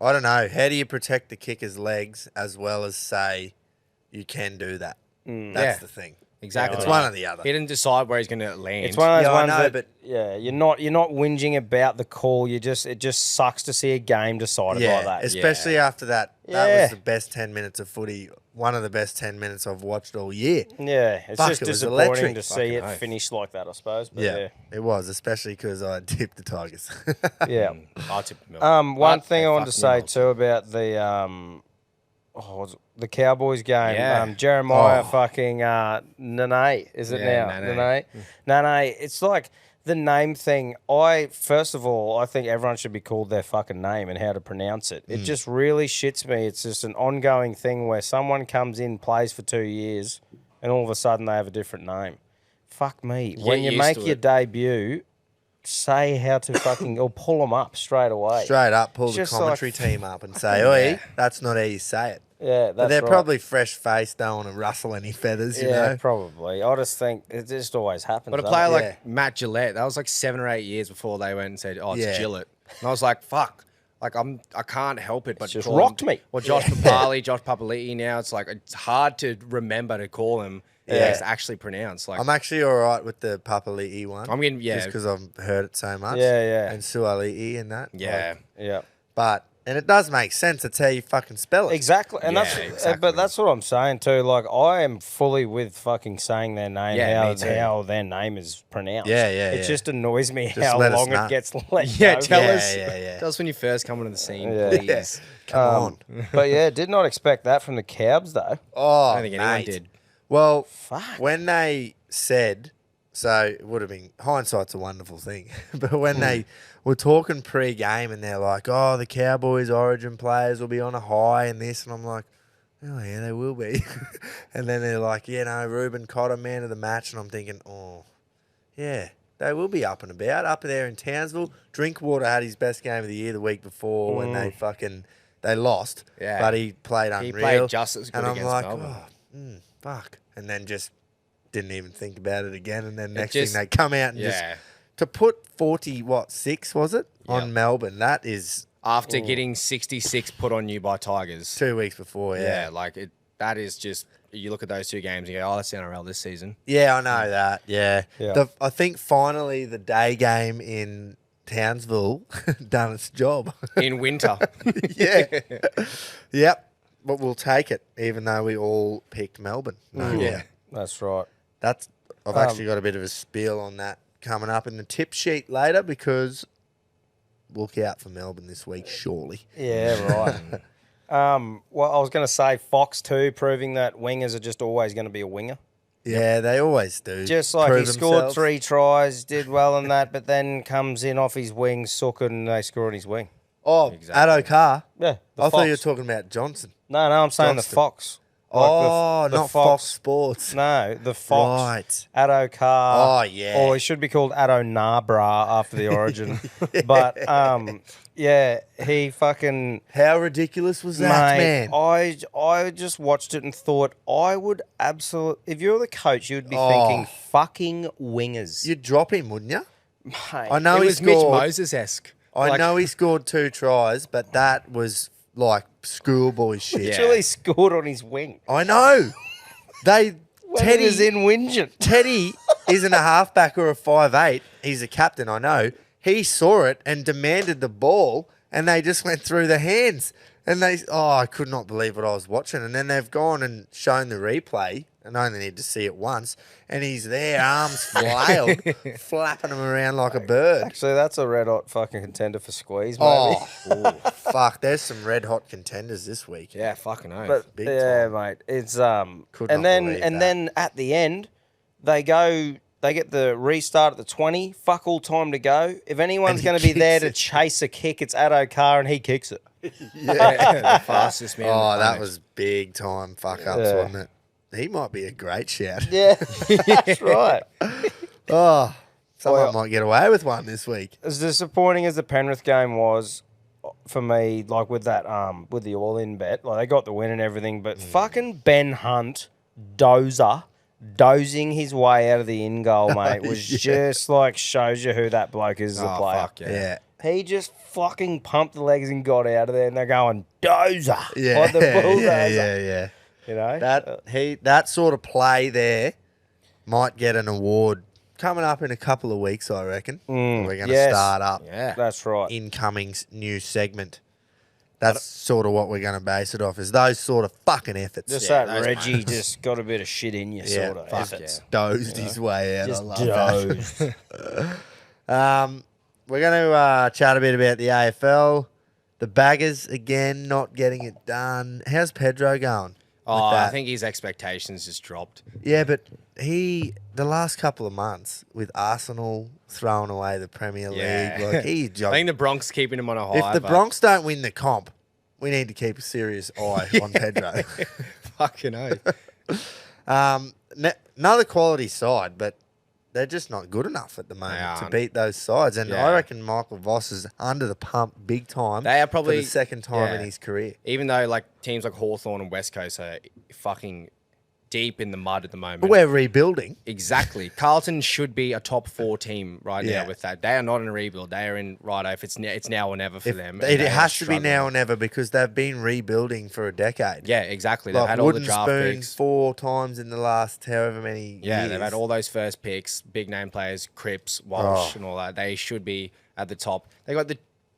I don't know. How do you protect the kicker's legs as well as say you can do that? That's Yeah. the thing. Exactly. It's one or the other. He didn't decide where he's going to land. It's one of those Yeah, I ones know, that but- you're not whinging about the call. It just sucks to see a game decided Yeah, like that. especially after that. That Yeah. was the best 10 minutes of footy. One of the best 10 minutes I've watched all year. Yeah, it's Fuck, just it was disappointing electric. to see Fucking it oath. finish like that, I suppose. But Yeah, it was, especially because I tipped the Tigers. yeah. I tipped Melbourne. One But thing they I wanted to fucking say Melbourne. too about the Cowboys game. Yeah. Jeremiah Oh. fucking Nene, is it Yeah, now? Nene. Nene. It's like the name thing. First of all, I think everyone should be called their fucking name and how to pronounce it. It just really shits me. It's just an ongoing thing where someone comes in, plays for 2 years, and all of a sudden they have a different name. Fuck me. When you used make to your it. debut, say how to fucking or pull them up straight away. Straight up, pull the Just commentary like- team up and say, oi, that's not how you say it. Yeah, that's But they're right. probably fresh-faced, don't want to rustle any feathers, you Yeah, know? probably. I just think it just always happens. But a doesn't player it? like Yeah. Matt Gillette, that was like 7 or 8 years before they went and said, oh, it's Yeah. Gillette. And I was like, fuck. I can't help it but just call rocked him, me. Or Josh Papali, Josh Papali'i now. It's like it's hard to remember to call him. Yeah, it's actually pronounced. Like I'm actually all right with the Papali'i one. I'm getting just because I've heard it so much. Yeah. And Suali'i and that. yeah. But and it does make sense. It's how you fucking spell it. Exactly, and Yeah, that's exactly. but that's what I'm saying too. Like I am fully with fucking saying their name, Yeah, me too. how their name is pronounced. Yeah. It just annoys me Just how let us long know. it gets let Yeah, go. tell Yeah, us. yeah. Tell us when you first come onto the scene, Yeah. please. Come on. But yeah, did not expect that from the Cavs though. Oh, I don't think anyone mate. did. Well, Fuck. when they said, so it would have been, hindsight's a wonderful thing, but when they were talking pre-game and they're like, oh, the Cowboys origin players will be on a high and this, and I'm like, oh, yeah, they will be. And then they're like, yeah, no, Ruben Cotter, man of the match, and I'm thinking, oh, yeah, they will be up and about, up there in Townsville. Drinkwater had his best game of the year the week before when they lost, Yeah. but he played unreal. He played just as good and I'm against like, Melbourne. oh, fuck. And then just didn't even think about it again. And then next just- thing they come out and just to put 6 was it on Melbourne? That is After getting 66 put on you by Tigers. 2 weeks before. Yeah, like it. That is just. You look at those two games and you go, oh, that's the NRL this season. Yeah, I know that. Yeah. Yeah. I think finally the day game in Townsville done its job. In winter. Yeah. Yep. But we'll take it, even though we all picked Melbourne. No, Yeah. That's right. I've actually got a bit of a spiel on that coming up in the tip sheet later because look out for Melbourne this week, surely. Yeah, right. Well, I was going to say Fox too, proving that wingers are just always going to be a winger. Yeah, they always do. Just like Prove he scored themselves. 3 tries, did well in that, but then comes in off his wing, Sook, and they score on his wing. Oh, Exactly. Addo Carr. Yeah, the I thought you were Fox. talking about Johnson. No, I'm saying Johnston. the Fox. Like the Not Fox Sports. No, the Fox. Right. Addo Carr. Oh, yeah. Or he should be called Addo Nabra after the origin. But, yeah, he fucking... How ridiculous was that, Mate, man? I just watched it and thought I would absolutely... If you're the coach, you'd be Oh. thinking fucking wingers. You'd drop him, wouldn't you? Mate, I know It he was Mitch scored. Moses-esque. I know he scored 2 tries, but that was like schoolboy shit. Yeah. literally scored on his wing. I know. They When he was in Wingent. Teddy isn't a halfback or a 5'8". He's a captain, I know. He saw it and demanded the ball, and they just went through the hands. And I could not believe what I was watching. And then they've gone and shown the replay, and I only need to see it once. And he's there, arms flailed, flapping him around like a bird. Actually, that's a red hot fucking contender for squeeze, maybe. Oh, fuck! There's some red hot contenders this week. Yeah, fucking oath. But big yeah, time. mate, it's Could and not then believe and that. then at the end, they get the restart at the 20. Fuck all time to go. If anyone's And he going to be there to kicks it. chase a kick, it's Addo Carr, and he kicks it. yeah, the fastest man. Oh, on the that planet. was big time fuck ups, Yeah. wasn't it? He might be a great shout. Yeah, that's right. Oh, someone Well- might get away with one this week. As disappointing as the Penrith game was for me, like with that with the all-in bet, like they got the win and everything, but fucking Ben Hunt, dozing his way out of the in goal, mate, was just like shows you who that bloke is as a Oh, player. fuck yeah. Yeah. He just fucking pumped the legs and got out of there, and they're going dozer, Yeah, like the bulldozer. yeah. You know That sort of play there might get an award coming up in a couple of weeks, I reckon. We're going to yes. start up Yeah. That's right. incoming new segment. That's sort of what we're going to base it off, is those sort of fucking efforts. Just Yeah, that those Reggie just got a bit of shit in you, Yeah, sort of fuck efforts. Dozed his way out. Just I love dozed. that. We're going to chat a bit about the AFL. The Baggers, again, not getting it done. How's Pedro going? Oh, with that? I think his expectations just dropped. Yeah, but the last couple of months with Arsenal throwing away the Premier League, Yeah. like he I think the Bronx keeping him on a high. if the but Bronx don't win the comp, we need to keep a serious eye on Pedro. fucking oath. Another quality side, but they're just not good enough at the moment to aren't. beat those sides. And Yeah. I reckon Michael Voss is under the pump big time. They are probably- for the second time yeah. in his career. Even though like teams like Hawthorn and West Coast are fucking deep in the mud at the moment. But we're rebuilding. Exactly. Carlton should be a top 4 team right Yeah. now with that. They are not in a rebuild. They are in righto. If it's now or never for them. It and they are has to be struggling. now or never because they've been rebuilding for a decade. Yeah, exactly. They've Like had all the Wooden draft Spoon picks. 4 times in the last however many Yeah, years. they've had all those first picks, big name players, Cripps, Walsh, and all that. They should be at the top. They got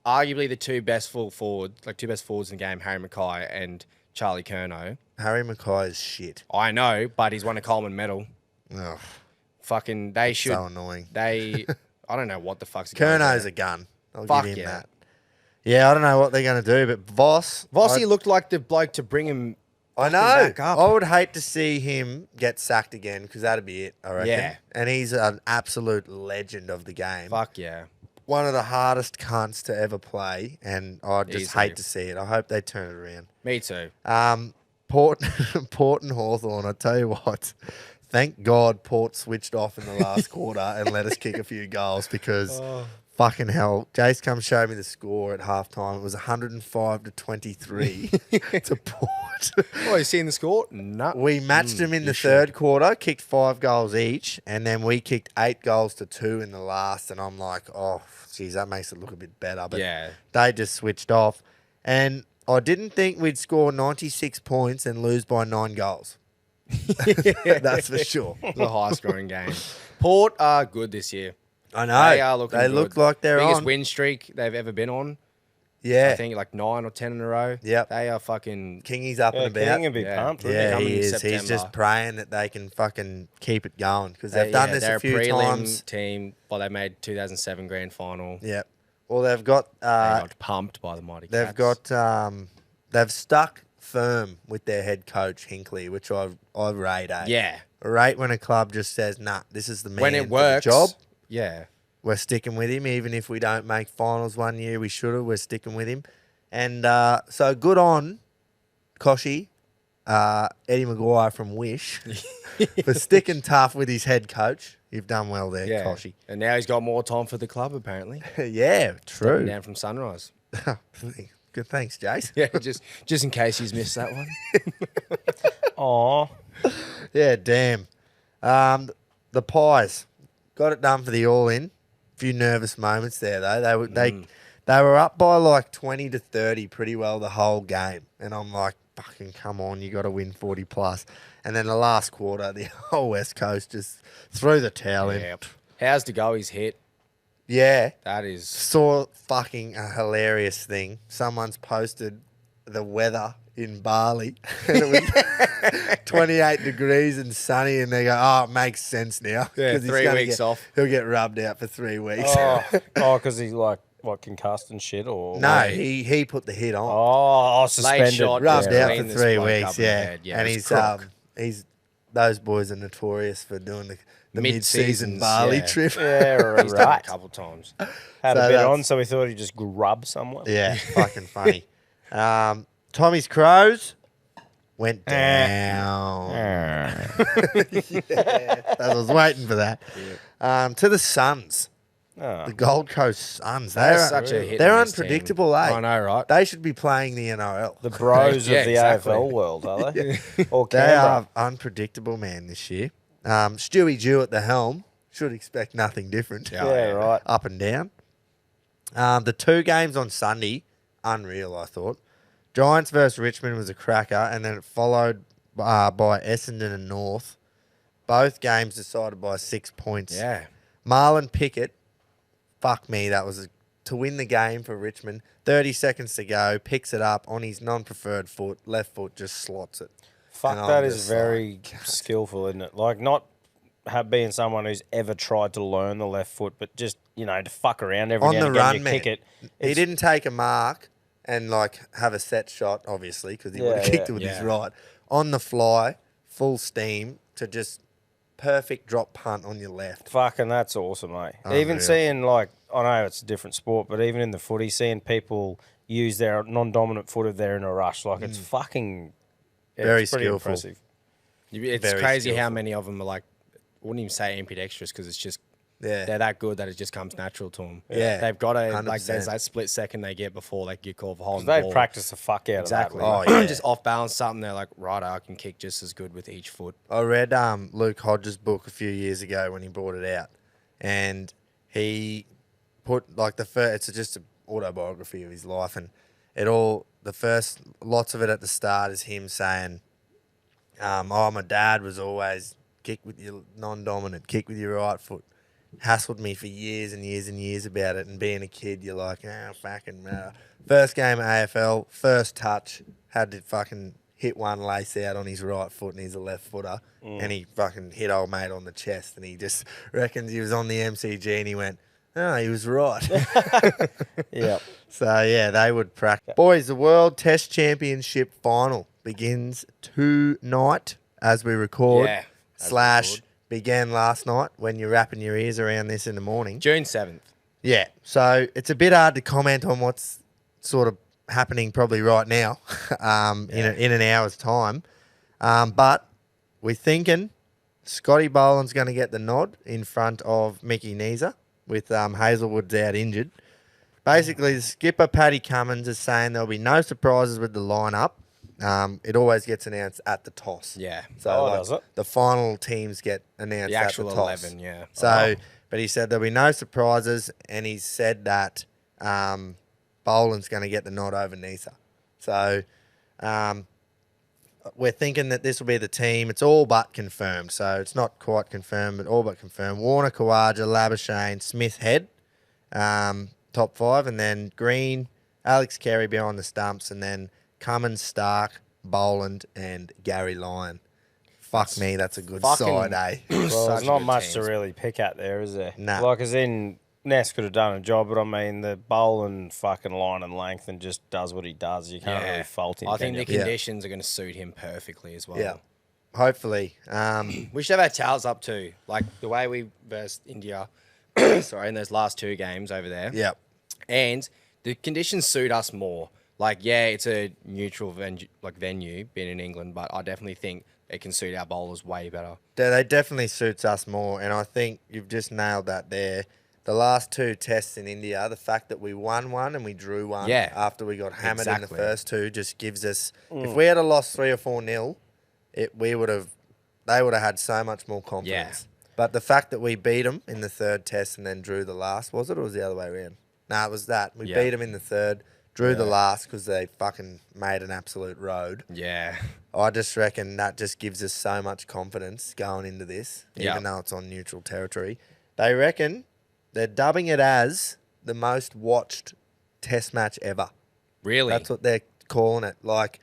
arguably the two best forwards in the game, Harry Mackay and Charlie Curnow. Harry Mackay is shit. I know, but he's won a Coleman medal. Ugh, Fucking, they should. so annoying. I don't know what the fuck's going Curnow's on. a gun. I'll Fuck give him yeah. that. Yeah, I don't know what they're going to do, but Vossi looked like the bloke to bring him. I know. back up. I would hate to see him get sacked again because that'd be it, I reckon. Yeah. And he's an absolute legend of the game. Fuck yeah. One of the hardest cunts to ever play, and I just Easily. hate to see it. I hope they turn it around. Me too. Port and Hawthorn, I tell you what, thank God Port switched off in the last quarter and let us kick a few goals because fucking hell, Jace come show me the score at halftime. It was 105 to 23 to Port. Oh, you seen the score? No. We matched them in the you third quarter, kicked 5 goals each, and then we kicked 8 goals to 2 in the last. And I'm like, oh, geez, that makes it look a bit better. But Yeah. they just switched off. And I didn't think we'd score 96 points and lose by 9 goals. That's for sure. The high scoring game. Port are good this year. I know. They are looking They good. look like they're Biggest on. win streak they've ever been on. Yeah. I think like 9 or 10 in a row. Yep. They are fucking. Kingy's up Yeah, and about. King would be Yeah. pumped. wouldn't Yeah, coming he in is. He's September. just praying that they can fucking keep it going because they've done this they're a few prelim times. team. Well, they made 2007 grand final. Yep. Well, they've got They got pumped by the mighty they've Cats. got they've stuck firm with their head coach Hinkley, which I rate. Yeah. I rate when a club just says, "Nah, this is the man When it for the works. job. Yeah. We're sticking with him, even if we don't make finals one year. We should have. We're sticking with him." And so good on Koshy, Eddie Maguire from Wish, for sticking tough with his head coach. You've done well there, Yeah. Koshy. And now he's got more time for the club, apparently. Yeah, true. Down from Sunrise. Good, thanks, Jace. Yeah, just in case he's missed that one. Aw. Yeah, damn. The Pies got it done for the all-in. Few nervous moments there though. They were up by like 20 to 30 pretty well the whole game, and I'm like, fucking come on, you got to win 40 plus. And then the last quarter, the whole West Coast just threw the towel in. Yep. How's the goalies hit? Yeah, That is. saw fucking a hilarious thing. Someone's posted the weather in Bali, and it was 28 degrees and sunny, and they go, "Oh, it makes sense now." Yeah, 'Cause he's 3 gonna weeks off. He'll get rubbed out for 3 weeks. Because he's like, what, concussed and shit? Or No, he put the hit on, Oh, suspended. shot. rubbed Yeah. out for Clean this 3 bloke weeks. up in the Yeah, head. Yeah, and it's crook. he's those boys are notorious for doing the mid-season Mid-seasons, Bali yeah. trip. Yeah, He's done it right. a couple times. Had So a bit that's- on, so we thought he'd just grub someone. Yeah, fucking funny. Tommy's Crows went down. Yeah, I was waiting for that. To the Suns, Oh. the Gold Coast Suns. That's such a hit. They're and miss team. unpredictable, eh? I know, right? They should be playing the NRL. The bros Yeah, of the exactly. AFL world, are they? Or They Canberra. are unpredictable, man, this year. Stewie Dew at the helm. Should expect nothing different. Yeah, right. Up and down. The 2 games on Sunday, unreal, I thought. Giants versus Richmond was a cracker, and then it followed by Essendon and North. Both games decided by 6 points. Yeah. Marlon Pickett, fuck me, that was to win the game for Richmond. 30 seconds to go, picks it up on his non-preferred foot, left foot, just slots it. Fuck, And I'm that is just very like, skillful, isn't it? Like, not being someone who's ever tried to learn the left foot, but just, to fuck around every On now the and again, run, you man. kick it. He It's- didn't take a mark and have a set shot, obviously, because he would have Yeah, kicked yeah. it with his Yeah. right. On the fly, full steam to just perfect drop punt on your left. Fucking, that's awesome, mate. Unreal. Even seeing, I know it's a different sport, but even in the footy, seeing people use their non-dominant foot if they're in a rush, it's fucking Very it's pretty skillful. impressive. It's Very crazy how skillful. many of them are like, I wouldn't even say ambidextrous because it's just Yeah. They're that good that it just comes natural to them. Yeah, They've got to, like, 100%. there's that split second they get before they get called for holding the They ball. practice the fuck out Exactly. of that. Oh, yeah. Just off balance something, they're like, right, I can kick just as good with each foot. I read Luke Hodges' book a few years ago when he brought it out, and he put like it's just an autobiography of his life, and lots of it at the start is him saying, my dad was always kick with your non-dominant, kick with your right foot. Hassled me for years and years and years about it, and being a kid, you're like, fucking. First game at AFL, first touch, had to fucking hit one lace out on his right foot, and he's a left footer, and he fucking hit old mate on the chest, and he just reckons he was on the MCG, and he went, oh, he was right. Yeah. So, yeah, they would practice. Boys, the World Test Championship final begins tonight as we record, Yeah, began last night when you're wrapping your ears around this in the morning. June 7th. Yeah, so it's a bit hard to comment on what's sort of happening probably right now in an hour's time. But we're thinking Scotty Boland's going to get the nod in front of Mickey Neeser with Hazelwood's out injured. Basically, the skipper, Paddy Cummins, is saying there'll be no surprises with the lineup. It always gets announced at the toss. Yeah. So does it? the final teams get announced The actual at the toss. 11, yeah. So, but he said there'll be no surprises, and he said that Boland's going to get the nod over Nisa. So we're thinking that this will be the team. It's all but confirmed. So it's not quite confirmed, but all but confirmed. Warner, Kawaja, Labuschagne, Smith, Head, top five, and then Green, Alex Carey behind the stumps, and then Cummins, Stark, Boland, and Gary Lyon. Fuck me, that's a good side, eh? Well, Such there's not good much to teams. really pick at there, is there? Nah. Like, as in, Ness could have done a job, but I mean, the bowl and fucking line and length and just does what he does. You can't really fault him. I think the can you? conditions are going to suit him perfectly as well. Yeah. Hopefully. We should have our towels up too. Like the way we versed India, in those last two games over there. Yep. And the conditions suit us more. Like, yeah, it's a neutral venue being in England, but I definitely think it can suit our bowlers way better. They definitely suits us more, and I think you've just nailed that there. The last two tests in India, the fact that we won one and we drew one after we got hammered in the first two just gives us... If we had a lost 3 or 4-0, they would have had so much more confidence. Yeah. But the fact that we beat them in the third test and then drew the last, was it, or was it the other way around? No, it was that. We beat them in the third, drew the last because they fucking made an absolute road. Yeah. I just reckon that just gives us so much confidence going into this, Yep. even though it's on neutral territory. They reckon they're dubbing it as the most watched test match ever. Really? That's what they're calling it. Like,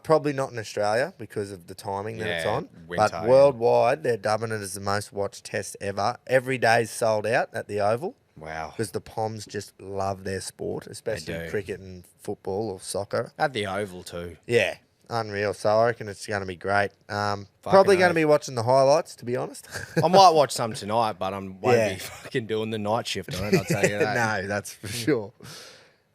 probably not in Australia because of the timing that it's on, winter, but worldwide they're dubbing it as the most watched test ever. Every day's sold out at the Oval. Wow. Because the Poms just love their sport, especially do. cricket and football or soccer. At the Oval too. Yeah, unreal. So I reckon it's going to be great. Probably going to be watching the highlights, to be honest. I might watch some tonight, but I won't be fucking doing the night shift on it, I'll tell you that. No, that's for sure.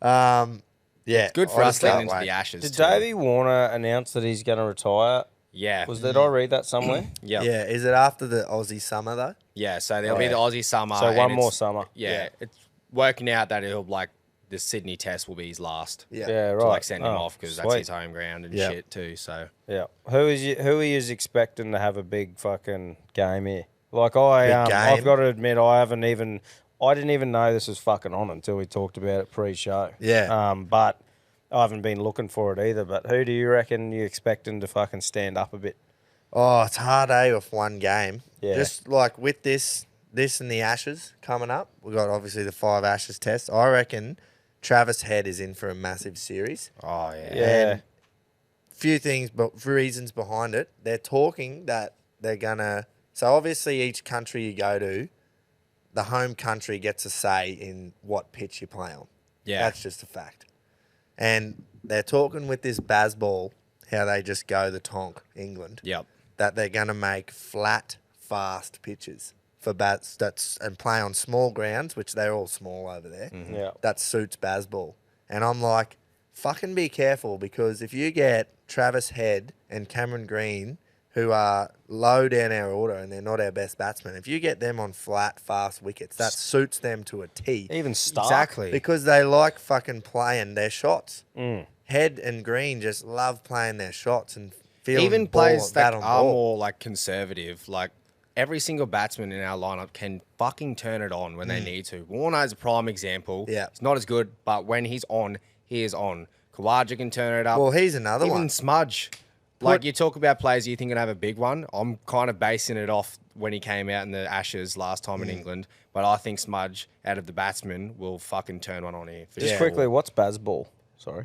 Yeah, It's good for I us just can't getting into wait. the Ashes Did too. Davey Warner announce that he's going to retire? Yeah. Did I read that somewhere? Yeah. Yeah, is it after the Aussie summer though? Yeah, so there'll be the Aussie summer. So and one more it's- summer. Yeah, it's working out that it'll the Sydney test will be his last. Yeah. Yeah, To right. send him Oh, off because that's sweet. his home ground and Yeah. shit too. So Yeah. Who he is expecting to have a big fucking game here? Like I've game? got to admit I didn't even know this was fucking on until we talked about it pre-show. Yeah. But I haven't been looking for it either. But who do you reckon you're expecting to fucking stand up a bit? Oh, it's hard, off one game. Yeah. Just like with this and the Ashes coming up, we've got obviously the 5 Ashes tests. I reckon Travis Head is in for a massive series. oh yeah. Yeah. Few things, but for reasons behind it. They're talking that they're gonna. So obviously, each country you go to, the home country gets a say in what pitch you play on. Yeah. That's just a fact. And they're talking with this Bazball, how they just go the tonk, England. Yep. That they're gonna make flat, fast pitches for bats and play on small grounds, which they're all small over there. Yeah. That suits Bazball. And I'm like, fucking be careful, because if you get Travis Head and Cameron Green, who are low down our order and they're not our best batsmen, if you get them on flat, fast wickets, that suits them to a T. Even Stark. Exactly. Because they like fucking playing their shots. Head and Green just love playing their shots and feeling Even ball, players that bat on are ball. more like conservative, like every single batsman in our lineup can fucking turn it on when they need to. Warner is a prime example. Yeah. He's not as good, but when he's on, he is on. Kawaja can turn it up. Well, he's another Even one. Smudge. Like, you talk about players you think are going to have a big one. I'm kind of basing it off when he came out in the Ashes last time in England. But I think Smudge, out of the batsmen, will fucking turn one on here. For Just sure. quickly, what's Bazball? Sorry.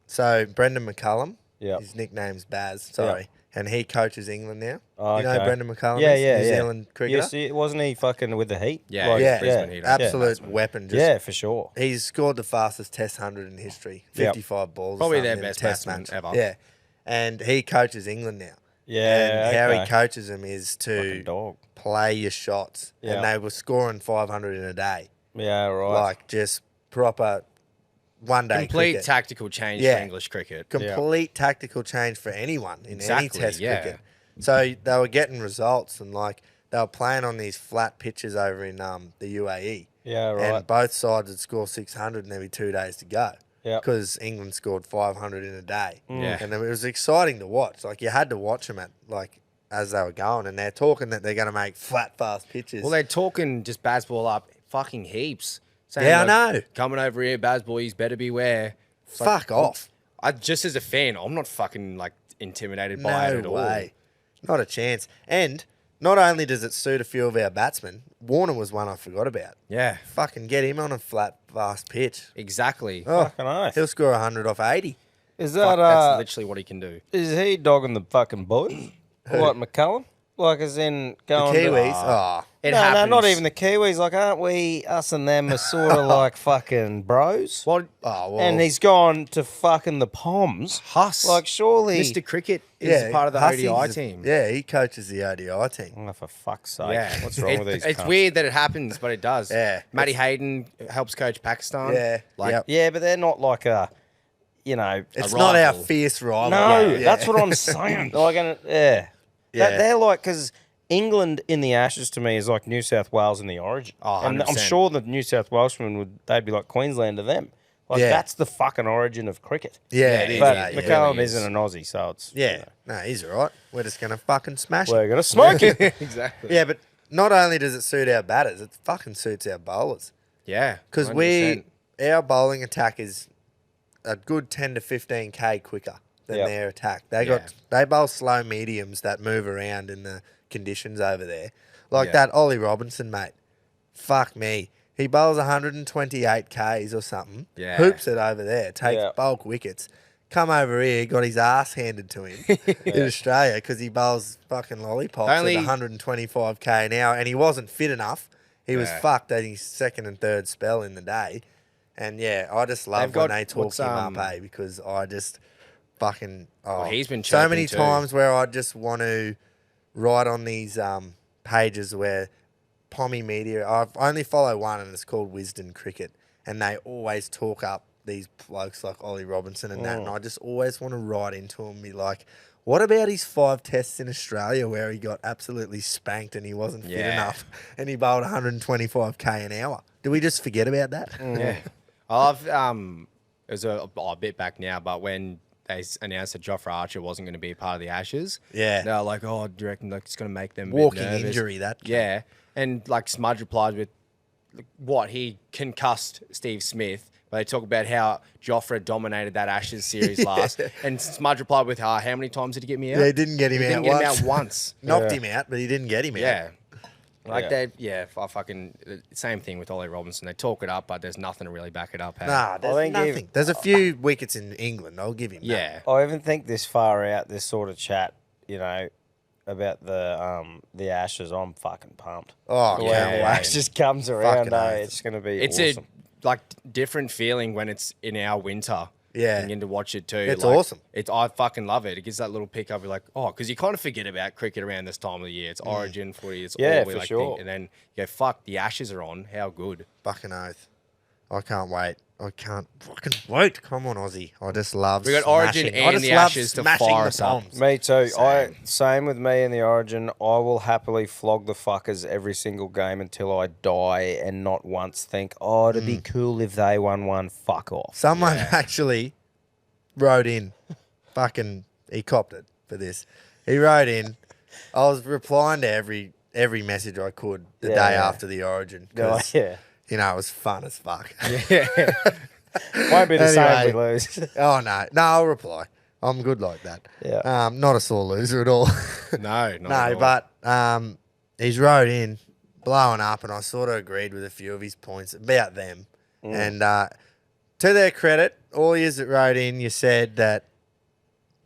So Brendan McCullum, Yep. his nickname's Baz, sorry. And he coaches England now. Oh, You know okay. Brendan McCullum Yeah, is? yeah, New yeah. Zealand cricketer? Yes, wasn't he fucking with the Heat? Yeah, Like, Yeah, Brisbane Heat, absolute yeah. weapon. Just, Yeah, for sure. He's scored the fastest Test 100 in history, 55 balls. or Probably their something in a best Test batsman match. ever. Yeah. And he coaches England now. Yeah, And how he okay. coaches them is Fucking to dog. play your shots. Yeah. And they were scoring 500 in a day. Yeah, right. Like just proper one-day Complete cricket. tactical change Yeah. for English cricket. Complete tactical change for anyone in any Exactly, Test yeah. cricket. So they were getting results and like they were playing on these flat pitches over in the UAE. Yeah, right. And both sides would score 600 and there'd be 2 days to go. Yeah. Because England scored 500 in a day. Yeah. And it was exciting to watch. Like you had to watch them as they were going, and they're talking that they're going to make flat, fast pitches. Well, they're talking just Bazball up fucking heaps. Saying, Yeah, I like, know. Coming over here, Bazball, you better beware. It's like, Fuck off. I just as a fan, I'm not fucking like intimidated by it at No all. way. Not a chance. And not only does it suit a few of our batsmen, Warner was one I forgot about. Yeah, Fucking get him on a flat, fast pitch. exactly. Oh, Fucking oath. he'll score 100 off 80. Is Fuck, that that's literally what he can do. is he dogging the fucking boys? What, McCullum? Like as in The going Kiwis, to, It no, happens. not even the Kiwis. Like, aren't we, us and them are sort of like fucking bros? What? well, And he's gone to fucking the Poms. Huss. Like, surely. Mr. Cricket is part of the Hussey's ODI team. Yeah, he coaches the ODI team. Oh, for fuck's sake. Yeah. What's wrong with these It's cunts? weird that it happens, but it does. Yeah. Matty Hayden helps coach Pakistan. Yeah, Like, yep. Yeah, but they're not like a, you know. It's a not our rival. fierce rival. No, Yeah. that's what I'm saying. Like, yeah. Yeah. They're like, because England in the Ashes to me is like New South Wales in the Origin. Oh, and I'm 100%. sure the New South Welshmen they'd be like Queensland to them. Like, Yeah. that's the fucking origin of cricket. Yeah, it is. But yeah, McCullum really is. isn't an Aussie, so it's. Yeah. No, he's all right. We're just going to fucking smash We're it. going to smoke it. exactly. Yeah, but not only does it suit our batters, it fucking suits our bowlers. Yeah. Because 100%. our bowling attack is a good 10 to 15k quicker than Yep. their attack. They Yeah. they bowl slow mediums that move around in the conditions over there. Like Yeah. that Ollie Robinson, mate. Fuck me. He bowls 128 Ks or something. Yeah. Hoops it over there. Takes Yeah. bulk wickets. Come over here, got his ass handed to him in Australia because he bowls fucking lollipops Only- at 125k an hour, and he wasn't fit enough. He was Yeah. fucked at his second and third spell in the day. And yeah, I just love They've when got- they talk what's, him up, because I just fucking he's been so many chirping too. times where I just want to write on these pages where Pommy Media. I only follow one, and it's called Wisdom Cricket, and they always talk up these blokes like Ollie Robinson and that, and I just always want to write into him and be like, what about his 5 tests in Australia where he got absolutely spanked and he wasn't fit Yeah. enough and he bowled 125k an hour? Do we just forget about that? Yeah. I've it was a bit back now, but when they announced that Jofra Archer wasn't going to be a part of the Ashes, Yeah. they're like, "Oh, do you reckon like it's going to make them a bit Walking nervous?" injury, that. Yeah, and like Smudge replied with, "What he concussed Steve Smith." But they talk about how Jofra dominated that Ashes series last, and Smudge replied with, "How many times did he get me out? They didn't get him He out didn't get once. him out once." Knocked him out, but he didn't get him out. Yeah. Like Yeah. they, yeah, I fucking same thing with Ollie Robinson. They talk it up, but there's nothing to really back it up. Hey? Nah, there's think if- nothing. There's a few wickets in England. I'll give him that. Yeah, I even think this far out, this sort of chat, you know, about the Ashes, I'm fucking pumped. Oh, The yeah. way yeah, the yeah. Ash just comes around, Fucking oath. it's going to be it's awesome. a like different feeling when it's in our winter. Yeah. and getting to watch it too. It's Like, awesome. I fucking love it. It gives that little pick up. You're like, oh, because you kind of forget about cricket around this time of the year. It's Origin footy. It's Yeah, all we for like sure. think, and then you go, fuck, the Ashes are on. How good. Fucking oath. I can't wait. I can't fucking wait. Come on, Aussie. I just love We got Origin smashing. I and just the love Ashes to smashing fire the us up. bombs. Me too. Same. Same with me in the Origin. I will happily flog the fuckers every single game until I die, and not once think, "Oh, it'd be cool if they won one." Fuck off. Someone actually wrote in, fucking, he copped it for this. He wrote in, I was replying to every message I could the Yeah, day yeah. after the Origin. Oh, 'Cause, yeah. you know, it was fun as fuck. Won't be the same if Anyway. we lose. Oh, no. No, I'll reply. I'm good like that. Yeah. Not a sore loser at all. No, No, but he's wrote in, blowing up, and I sort of agreed with a few of his points about them. And to their credit, all yous that wrote in, you said that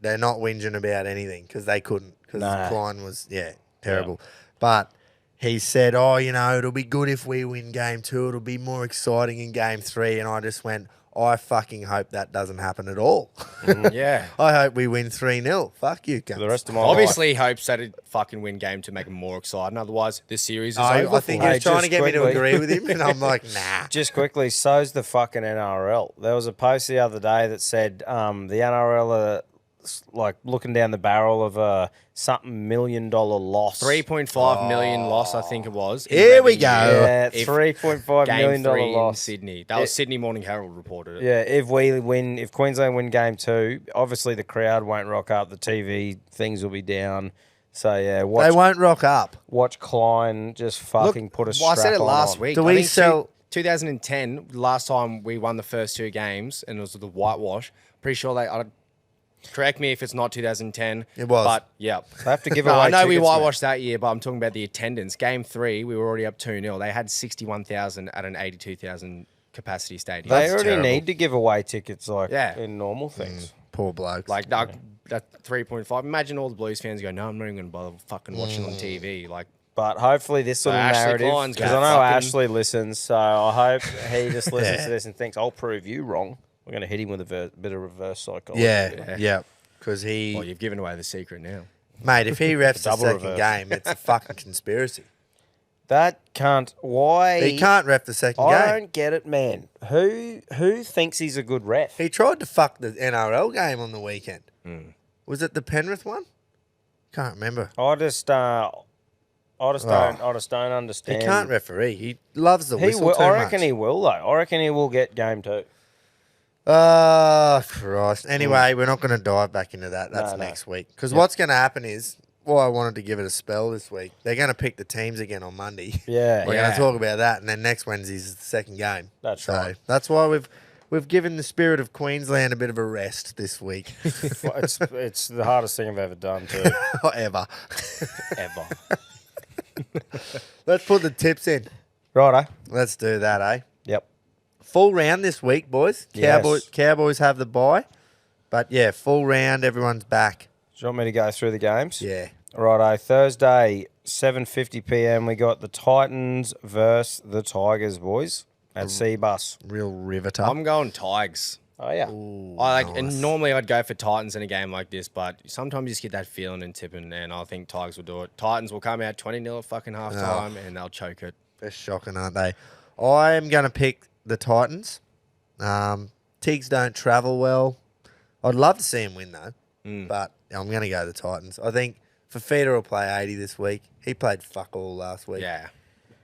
they're not whinging about anything because they couldn't, because No. Klein was, terrible. But he said, it'll be good if we win game 2. It'll be more exciting in game 3. And I just went, I fucking hope that doesn't happen at all. yeah. I hope we win 3-0. Fuck you, cunts. The rest of my Obviously, hopes that it fucking win game to make it more exciting. Otherwise, this series is over. I think he Hey, was trying to just get me to quickly. agree with him, and I'm like, nah. Just quickly, so's the fucking NRL. There was a post the other day that said the NRL are like looking down the barrel of a something $1 million loss. 3.5 million loss, I think it was. in Here we revenue. go. Yeah, If $3.5 Game million 3 in loss. Sydney. That was Sydney Morning Herald reported it. Yeah, if Queensland win game 2, obviously the crowd won't rock up, the TV things will be down. So yeah, They watch won't rock up. Klein just fucking put a Well, I strap said it on last on. week. Do I we think sell- 2010, last time we won the first 2 games, and it was the whitewash. Pretty sure correct me if it's not 2010. It was. But, yeah. They have to give No, away I know we tickets, mate. whitewashed that year, but I'm talking about the attendance. Game 3, we were already up 2-0. They had 61,000 at an 82,000 capacity stadium. They That's already terrible. need to give away tickets like Yeah. in normal things. Poor blokes. Like, that 3.5. Imagine all the Blues fans go, no, I'm not even going to bother fucking watching on TV. Like, But hopefully this little Ashley narrative, Klein's because gonna I know fucking- Ashley listens, so I hope he just listens Yeah. to this and thinks, I'll prove you wrong. We're going to hit him with a bit of reverse psychology. yeah. Because he, well, you've given away the secret now. mate, if he refs the Double second reverse. game, it's a fucking conspiracy. That can't. Why? He can't ref the second I game. don't get it, man. Who thinks he's a good ref? He tried to fuck the NRL game on the weekend. Was it the Penrith one? Can't remember. I just don't understand. He can't referee. He loves the He whistle will, too I reckon much. he will though. I reckon he will get game 2. Oh, Christ. Anyway, we're not going to dive back into that. That's No. next week. Because what's going to happen is, I wanted to give it a spell this week. They're going to pick the teams again on Monday. Yeah. We're going to talk about that, and then next Wednesday's the second game. That's right. That's why we've given the spirit of Queensland a bit of a rest this week. it's the hardest thing I've ever done too. Ever. Ever. Let's put the tips in. Righto. Let's do that, eh? Yep. Full round this week, boys. Yes. Cowboys have the bye. But yeah, full round, everyone's back. Do you want me to go through the games? Yeah. Righto. Thursday, 7:50 p.m. We got the Titans versus the Tigers, boys, at Seabus. Real riveter. I'm going Tigers. Oh yeah. And normally I'd go for Titans in a game like this, but sometimes you just get that feeling in tipping, and I think Tigers will do it. Titans will come out 20-0 at fucking halftime, and they'll choke it. They're shocking, aren't they? I'm going to pick the Titans. Tigs don't travel well. I'd love to see him win, though. But I'm going to go the Titans. I think Fafita will play 80 this week. He played fuck all last week. Yeah.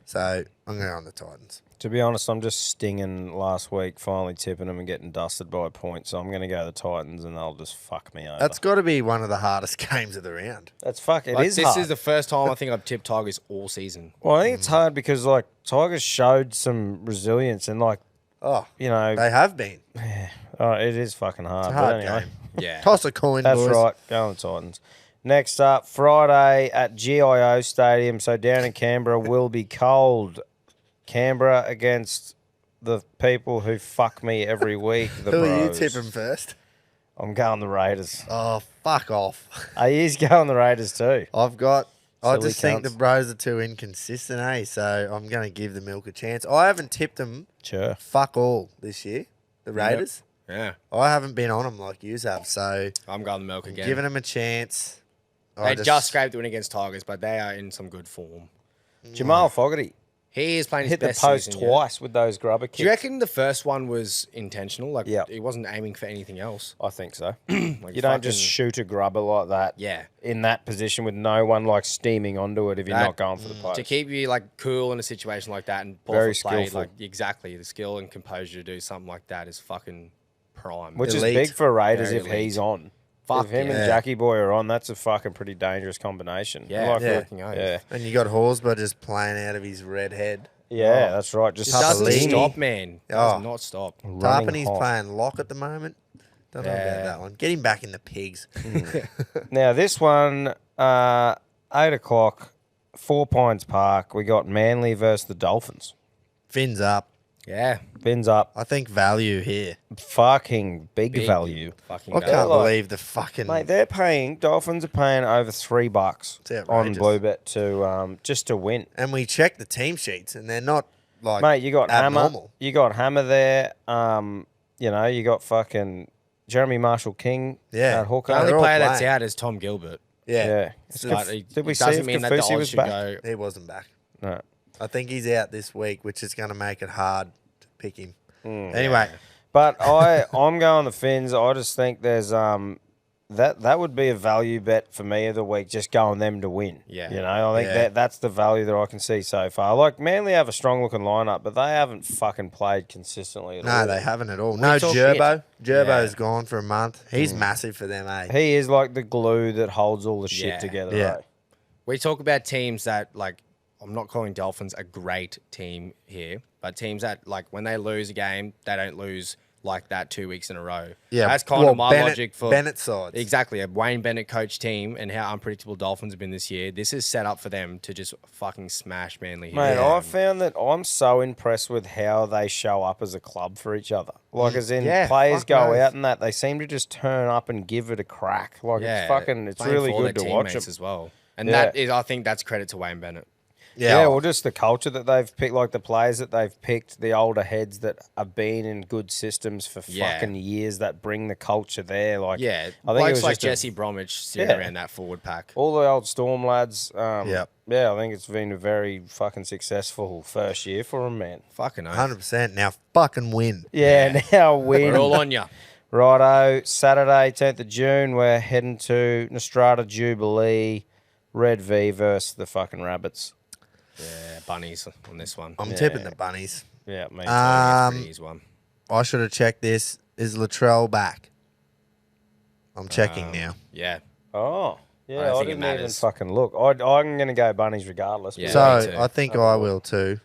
So I'm going on the Titans. To be honest, I'm just stinging last week, finally tipping them and getting dusted by a point. So I'm going to go the Titans, and they'll just fuck me over. That's got to be one of the hardest games of the round. That's fuck. It Like, is this hard. is the first time I think I've tipped Tigers all season. Well, I think it's hard because like Tigers showed some resilience and like Oh, you know, they have been. it is fucking hard. It's a but hard anyway, game. Yeah. Toss a coin, that's boys. right. Go on Titans. Next up, Friday at GIO Stadium. So down in Canberra will be cold. Canberra against the people who fuck me every week. The Who are you Bros. tipping first? I'm going the Raiders. Oh, fuck off. He's going the Raiders too. I Silly just think cunts. the Bros are too inconsistent, eh? So I'm going to give the Milk a chance. I haven't tipped them Sure. fuck all this year, the Raiders. Yeah. I haven't been on them like you have, so I'm going the Milk again. giving them a chance. They just scraped the win against Tigers, but they are in some good form. Jamal Fogarty. He is playing his hit the best post season yet. twice with those grubber kicks. Do you reckon the first one was intentional? Like, Yeah. he wasn't aiming for anything else. I think so. Like, You don't just fucking- shoot a grubber like that. Yeah. In that position with no one like steaming onto it if you're That- not going for the post. To keep you like cool in a situation like that and ball Very for play, skillful. like exactly the skill and composure to do something like that is fucking prime. Which Elite. is big for Raiders Very if elite. he's on. Fuck if him yeah. and Jackie Boy are on, that's a fucking pretty dangerous combination. Yeah, Like, yeah. fucking oath. yeah. And you got Horsburgh just playing out of his red head. Yeah, that's right. Just It doesn't Papalini. stop, man. It Oh. does not stop. running Tarpany's hot. playing lock at the moment. Don't know about Yeah. that one. Get him back in the pigs. Now this one, 8:00, Four Pines Park. We got Manly versus the Dolphins. Fins up. Yeah. Fins up, I think value here. fucking big Big. value. Fucking I bad. can't like- believe the fucking. Mate, Dolphins are paying over $3 It's on outrageous. Bluebet to just to win. And we checked the team sheets, and they're not like. Mate, you got abnormal. Hammer. You got Hammer there. You got fucking Jeremy Marshall King. Yeah. At hooker. The only They're all player that's playing. out is Tom Gilbert. Yeah. Yeah. But it, Did we it see doesn't if mean that the Kaufusi odds was should back? go. He wasn't back. No. I think he's out this week, which is going to make it hard to pick him. Anyway, But I'm going the Finns. I just think there's that would be a value bet for me of the week, just going them to win. Yeah. You know, I think Yeah. that's the value that I can see so far. Like Manly have a strong looking lineup, but they haven't fucking played consistently at all. no, they haven't at all. No, talk Gerbo. shit. Gerbo's Yeah. gone for a month. He's massive for them, eh? He is like the glue that holds all the shit Yeah. together. Yeah. Right? We talk about teams that, like, I'm not calling Dolphins a great team here, but teams that, like, when they lose a game, they don't lose like that 2 weeks in a row. Yeah, That's kind well, of my Bennett- logic for Bennett sides. Exactly. A Wayne Bennett coach team and how unpredictable Dolphins have been this year. This is set up for them to just fucking smash Manly. here. Man, I found that I'm so impressed with how they show up as a club for each other. Like, as in, Yeah, players fuck go knows. out and that they seem to just turn up and give it a crack. Like, it's playing really for good their to watch teammates them. as well. And Yeah. that is, I think that's credit to Wayne Bennett. Yeah, well, just the culture that they've picked, like the players that they've picked, the older heads that have been in good systems for Yeah. fucking years that bring the culture there. Like, Yeah, I think it blokes was like just Jesse Bromwich sitting Yeah. around that forward pack. all the old Storm lads. Yep. Yeah, I think it's been a very fucking successful first year for them, man. Fucking oath. 100%. Now fucking win. Yeah, now win. We're all on you. Righto, Saturday, 10th of June, we're heading to Nostrada Jubilee, Red V versus the fucking Rabbits. Yeah, bunnies on this one. I'm tipping the bunnies. Yeah, me too. Pretty easy one. I should have checked this. Is Latrell back? I'm checking now. Yeah. Oh, yeah, I don't I, think it didn't even matters. fucking look. I'm going to go bunnies regardless. Yeah. So me too. I think I will too,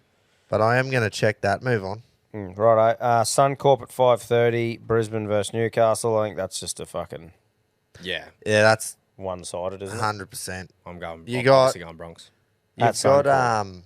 but I am going to check that. Move on. Righto. Suncorp at 5:30, Brisbane versus Newcastle. I think that's just a fucking Yeah. Yeah, that's one-sided, isn't it? 100%. I'm going. You I'm got- obviously going Bronx. You've At got Suncorp.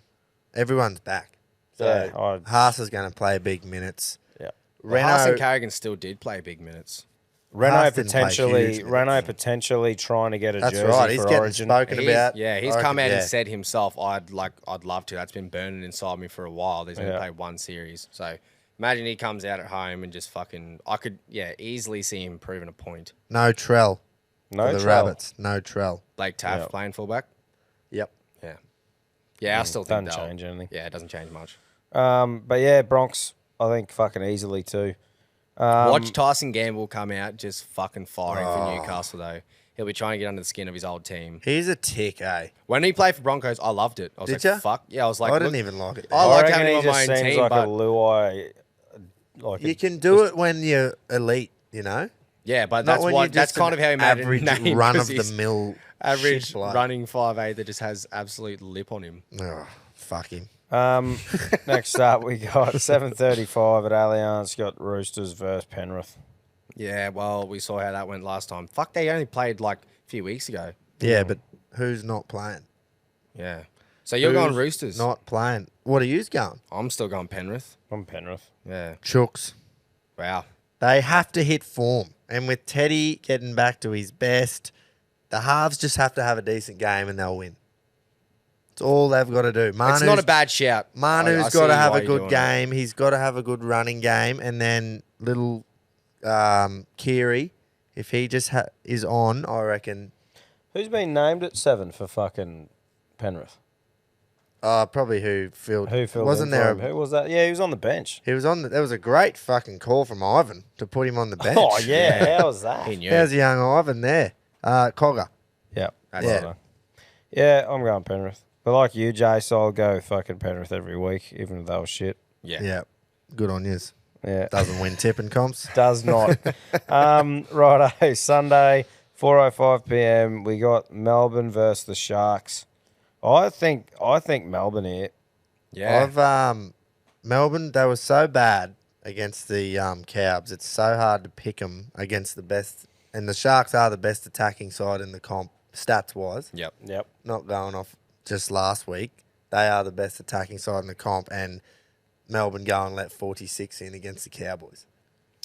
everyone's back. So Yeah, Haas is going to play big minutes. Yeah. Well, Haas Reno, and Carrigan still did play big minutes. Renault Haas didn't play huge minutes. potentially trying to get a that's jersey right. He's for getting Origin. spoken about. Yeah, he's I come reckon, out yeah. and said himself, I'd love to. That's been burning inside me for a while. He's only Yeah. played one series. So imagine he comes out at home and just fucking, I could, easily see him proving a point. No Trell No for the trouble. Rabbits. No Trell. Blake Taff Yeah. playing fullback. Yep. Yeah. Yeah, I still think Doesn't they'll- change anything. Yeah, it doesn't change much. But yeah, Bronx, I think fucking easily too. Watch Tyson Gamble come out just fucking firing Oh. for Newcastle, though. He'll be trying to get under the skin of his old team. He's a tick, eh? When he played for Broncos, I loved it. I was Did like, ya? fuck. Yeah, I was like, I didn't look, even like it. I I like reckon having him he on my just own seems team, like but a Luai. Like You can do it when you're elite, you know? yeah, but Not that's when what you're that's just kind an of how he made it average name, run 'cause of the he's mill average shit bloke. running 5'8" that just has absolute lip on him. Oh, fuck him. Next up, we got 7:35 at Allianz. Got Roosters versus Penrith. Yeah, well, we saw how that went last time. Fuck, they only played like a few weeks ago. Yeah, but who's not playing? Yeah. So you're Who's going Roosters. Not playing. What are you going? I'm still going Penrith. I'm Penrith. Yeah. Chooks. Wow. They have to hit form. And with Teddy getting back to his best, the halves just have to have a decent game and they'll win. It's all they've got to do. It's not a bad shout. Manu's I got see to have why a you're good doing it. game. He's got to have a good running game. And then little Kiri, if he just is on, I reckon. Who's been named at 7 for fucking Penrith? Probably who filled. Who filled Wasn't in for there? him? Who was that? Yeah, he was on the bench. He was on. There was a great fucking call from Ivan to put him on the bench. Oh, yeah. How was that? He knew. How's young Ivan there? Cogger. Yeah. That's Yeah. well done. Yeah, I'm going Penrith. But like you, Jay, so I'll go fucking Penrith every week, even if they were shit. Yeah. Yeah. Good on yous. Yeah. Doesn't win tipping comps. Does not. Righto, Sunday, 4:05 p.m. We got Melbourne versus the Sharks. I think Melbourne here. Yeah. I've Melbourne. They were so bad against the Cows. It's so hard to pick them against the best, and the Sharks are the best attacking side in the comp stats wise. Yep. Yep. Not going off just last week. They are the best attacking side in the comp, and Melbourne go and let 46 in against the Cowboys.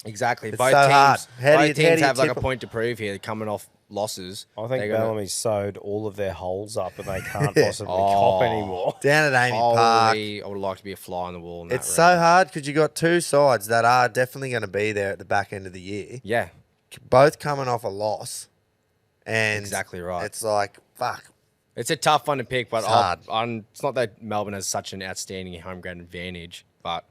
Exactly. It's Both so teams, hard. How do both you- how teams do you have like a tip 'em? point to prove here, coming off losses. I think They're gonna- Bellamy's sewed all of their holes up and they can't Yeah. possibly cop anymore. Down at Amy Park. Holy, I would like to be a fly on the wall. In that It's so round. hard because you got two sides that are definitely going to be there at the back end of the year. Yeah. Both coming off a loss. And Exactly right. It's like, fuck. It's a tough one to pick, but It's hard. it's not that Melbourne has such an outstanding home ground advantage, but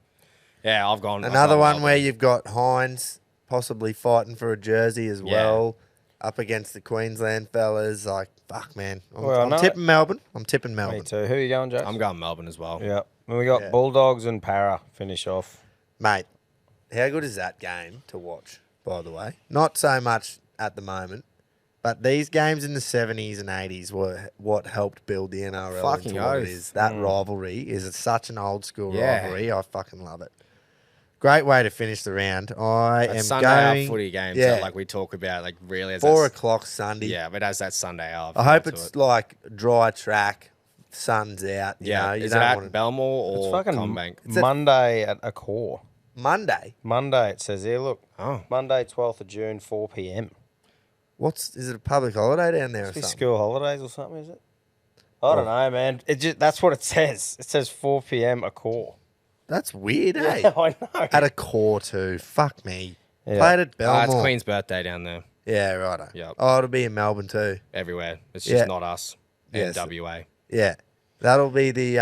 yeah, I've gone. Another one where you've got Hines possibly fighting for a jersey as Yeah. well, up against the Queensland fellas. Like, fuck, man. Well, I'm no. tipping Melbourne. I'm tipping Me Melbourne. too. Who are you going, Joe? I'm going Melbourne as well. Yeah. And we got Yeah. Bulldogs and Para finish off. Mate, how good is that game to watch, by the way? Not so much at the moment, but these games in the 70s and 80s were what helped build the NRL Fucking into what it oath. is. That rivalry is such an old school Yeah. rivalry. I fucking love it. Great way to finish the round. I That am Sunday going... hour footy games yeah, that like we talk about, like really as 4 that, o'clock Sunday. yeah, but as that Sunday hour. I hope to it's it. like dry track, sun's out. You know, you Is it don't at want Belmore It's or fucking Combank? It's a- Monday at a core. Monday. Monday, it says here. Look, Oh, Monday, 12th of June, 4 p.m. Is it a public holiday down there or Must be something? school holidays or something, is it? I don't know, man. That's what it says. It says 4 p.m. a core. That's weird, eh? Yeah, I know. At a core too. Fuck me. Yeah. Played at it's Belmore. Queen's birthday down there. Yeah, righto. Yep. Oh, it'll be in Melbourne too. Everywhere. It's Yeah. just not us. Yeah, And so- WA. Yeah. That'll be the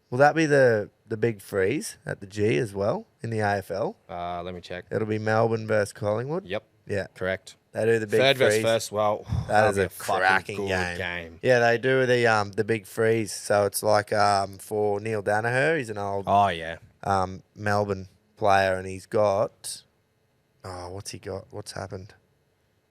will that be the big freeze at the G as well in the AFL? Let me check. It'll be Melbourne versus Collingwood. Yep, Yeah. correct. They do the big Third versus freeze. first. Well, That that'll is be a fucking cracking good game. Yeah, they do the big freeze. So it's like for Neil Danaher, he's an old Oh yeah. Melbourne player, and he's got what's he got? What's happened?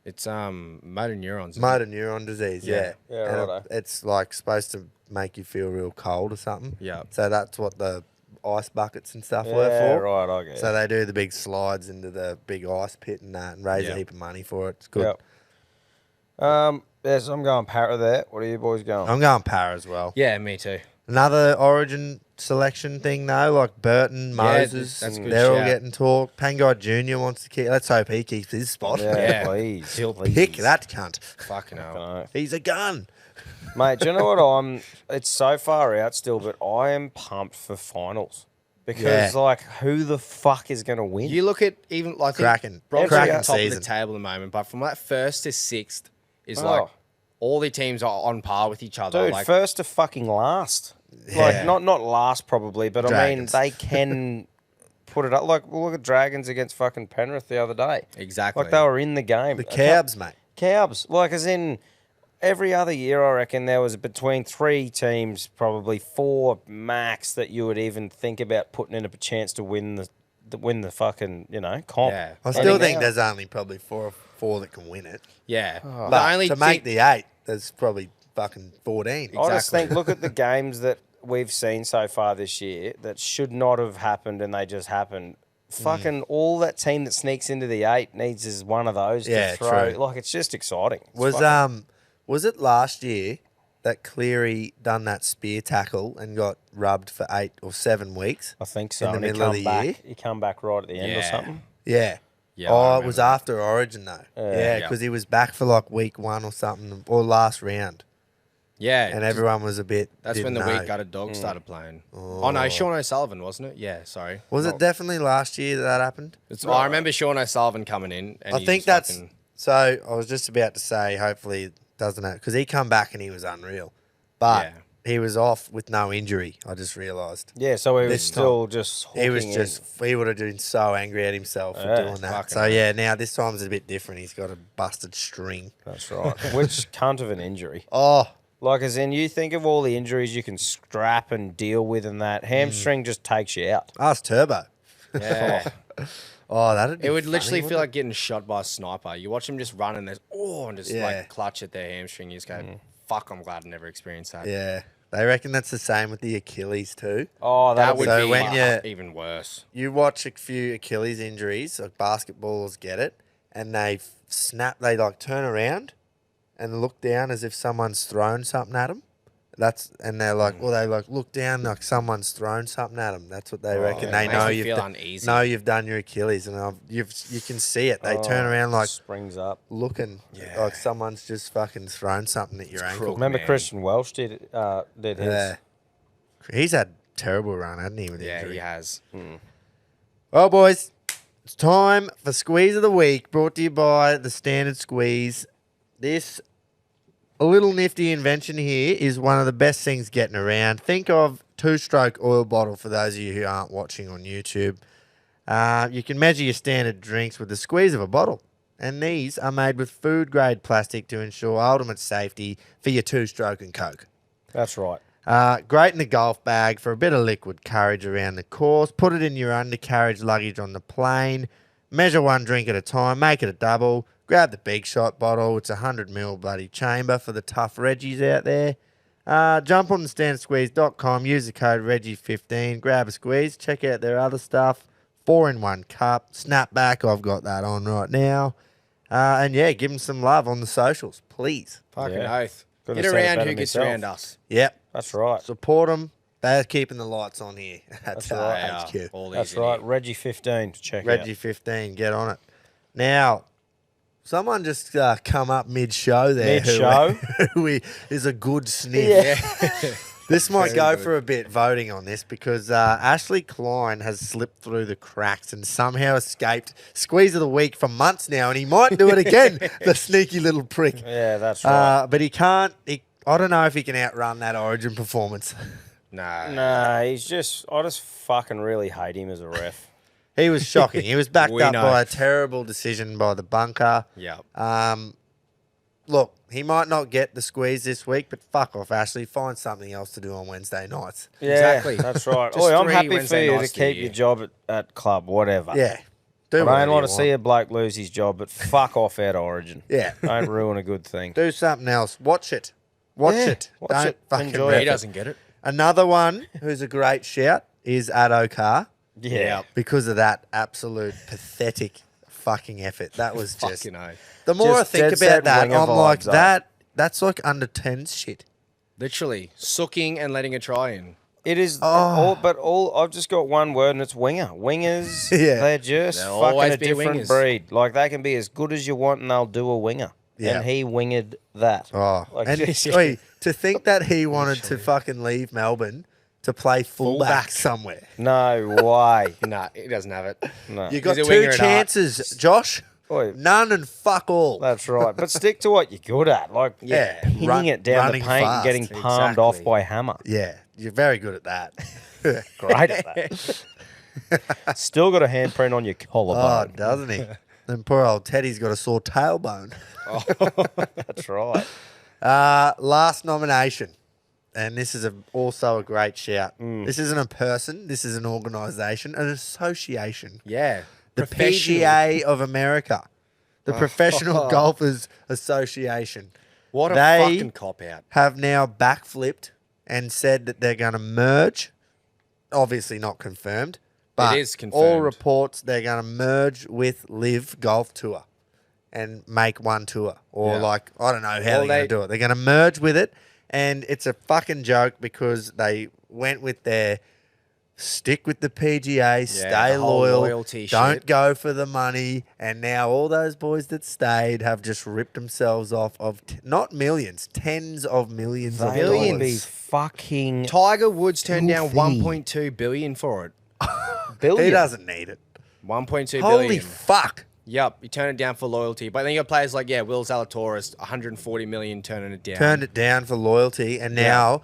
It's motor neurons. isn't Motor neuron disease, yeah. Yeah, And righto. it's like supposed to make you feel real cold or something. Yeah. So that's what the ice buckets and stuff Yeah, were for. right, I get So it. they do the big slides into the big ice pit and that, and raise Yeah. a heap of money for it. It's good. Yep. Yes, I'm going Para there. What are you boys going? I'm going Para as well. Yeah, me too. Another Origin selection thing though, like Burton, Moses, that's a good they're all shout. getting talk. Pangai Jr. wants to keep. Let's hope he keeps his spot. Yeah, Yeah. please. He'll please. Pick that cunt. Fucking hell. No. He's a gun. Mate, do you know what it's so far out still, but I am pumped for finals. Because, Yeah. like, who the fuck is going to win? You look at even like Cracking. Bronx Cracking are top of season. the table at the moment, but from like first to sixth is Oh. like all the teams are on par with each other. Dude, like, first to fucking last. Yeah. Like, not last probably, but Dragons. I mean, they can put it up. Like, look at Dragons against fucking Penrith the other day. exactly. Like, they were in the game. The Cavs, mate. Cavs. Like, as in, every other year, I reckon there was between 3 teams, probably 4 max, that you would even think about putting in a chance to win the fucking, comp. Yeah. I still And think now- there's only probably four that can win it. yeah. Oh. But The only to make the 8, there's probably fucking 14. I just Exactly. think, look at the games that we've seen so far this year that should not have happened and they just happened. Fucking all that team that sneaks into the 8 needs is one of those Yeah, to throw. true. Like, it's just exciting. It's Was fucking- was it last year that Cleary done that spear tackle and got rubbed for 8 or 7 weeks? I think so. in the And he middle of come the back. year? He come back right at the end or Yeah. something. Yeah. Yeah, I Oh, it was remember. after Origin though. Yeah, Yeah. because he was back for like week 1 or something, or last round, yeah. and everyone was a bit. That's when didn't the know. weak gutted dog started playing. Oh no, Sean O'Sullivan, wasn't it? Yeah, sorry. Was it definitely last year that happened? I remember Sean O'Sullivan coming in. And I he think just that's. fucking- So I was just about to say, hopefully it doesn't have, because he come back and he was unreal, but Yeah. he was off with no injury. I just realised. Yeah, so he was This still just. He was hooking just, he would have been so angry at himself for Yeah, doing that. fucking So, hell. yeah, now this time's a bit different. He's got a busted string. in. That's right. Which cunt of an injury. Oh, Like, as in, you think of all the injuries you can scrap and deal with, and that hamstring just takes you out. ask Turbo. Yeah. Oh, that'd be It would funny, literally wouldn't feel it? like getting shot by a sniper. You watch them just run and there's and just Yeah. like clutch at their hamstring. You just go, fuck, I'm glad I never experienced that. Yeah. They reckon that's the same with the Achilles too. Oh, That that would would So be when you- even worse. You watch a few Achilles injuries, like basketballers get it, and they they like turn around and look down as if someone's thrown something at them. And they're like, well, they like look down like someone's thrown something at them. That's what they reckon. yeah, They makes know me you've feel done, uneasy. know you've done your Achilles, and you can see it. They turn around like springs up. looking like someone's just fucking thrown something at your ankle. cruel. Remember Man. Christian Welsh did his. Yeah. He's had a terrible run, hasn't he? With Yeah, injury? he has. Well, boys, it's time for Squeeze of the Week, brought to you by the Standard Squeeze. This a little nifty invention here is one of the best things getting around. Think of two-stroke oil bottle for those of you who aren't watching on YouTube. You can measure your standard drinks with the squeeze of a bottle. And these are made with food-grade plastic to ensure ultimate safety for your two-stroke and Coke. That's right. Great in the golf bag for a bit of liquid courage around the course. Put it in your undercarriage luggage on the plane. Measure one drink at a time. Make it a double. Grab the Big Shot bottle. It's 100ml bloody chamber for the tough Reggies out there. Jump on the standardsqueeze.com. Use the code Reggie15. Grab a squeeze. Check out their other stuff. 4-in-1 cup. Snapback. I've got that on right now. And yeah, give them some love on the socials, please. Fucking Yeah. oath. Couldn't Get have said it around better who gets myself. around us. Yep. That's right. Support them. They're keeping the lights on here. That's right. They are. HQ. All That's these in right. here. Reggie 15 to check Reggie 15, get on it. Now, someone just come up mid-show there. Mid-show? Who is a good sniff. This might go for a bit voting on this because Ashley Klein has slipped through the cracks and somehow escaped Squeeze of the Week for months now, and he might do it again, the sneaky little prick. out. Yeah, that's right. But he can't. I don't know if he can outrun that Origin performance. Nah. Nah, I just fucking really hate him as a ref. He was shocking. He was backed We up know. by a terrible decision by the bunker. Yep. Look, he might not get the squeeze this week, but fuck off, Ashley. Find something else to do on Wednesday nights. Yeah, Exactly. that's right. Just Oi, I'm 3 happy Wednesday for you to nights to keep you. your job at club, whatever. Yeah. I Do don't whatever want you to see a bloke lose his job, but fuck off out of Origin. Yeah. Don't ruin a good thing. Do something else. Watch it. Watch Yeah, it. watch Don't it. fucking Enjoy ref He it. doesn't get it. Another one who's a great shout is Addo Carr Yeah. because of that absolute pathetic fucking effort. That was just... Fucking oath. The more Just I think dead set about that, winger I'm like, vibes, eh? that's like under 10s shit. Literally. Sooking and letting a try in. It is Oh. I've just got one word and it's winger. Wingers, Yeah. they're just They'll fucking always a be different wingers. breed. Like they can be as good as you want and they'll do a winger. Yeah. And he winged that. Oh, Like, and just- oi, to think that he wanted to fucking leave Melbourne to play fullback Fullback. somewhere. No way. Nah, he doesn't have it. No. You got He's a two winger at heart. chances, Josh. Oi. None and fuck all. That's right. But stick to what you're good at. Like Yeah, pinning it down the running paint fast. and getting palmed off Exactly. by Hammer. Yeah, you're very good at that. Great at that. Still got a handprint on your Oh, collarbone. doesn't he? Then poor old Teddy's got a sore tailbone. That's right. Last nomination, and this is also a great shout. This isn't a person. This is an organisation, an association. Yeah. The Professional. PGA of America, the Professional Golfers Association. What a They fucking cop out. have now backflipped and said that they're going to merge. Obviously not confirmed, but is all confirmed. reports they're going to merge with Live Golf Tour and make one tour. Or Yeah. like, I don't know how Well, they're going they- to do it. They're going to merge with it, and it's a fucking joke because they went with their stick with the PGA, stay the whole loyal, loyalty don't shit. go for the money, and now all those boys that stayed have just ripped themselves off of not millions, tens of millions of They will Billions. be dollars. fucking Tiger Woods turned down Filthy. 1.2 billion for it. billion. He doesn't need it. 1.2 Holy billion. fuck. Yep, you turn it down for loyalty. But then you got players like, Will Zalatoris, 140 million turning it down. Turned it down for loyalty, and now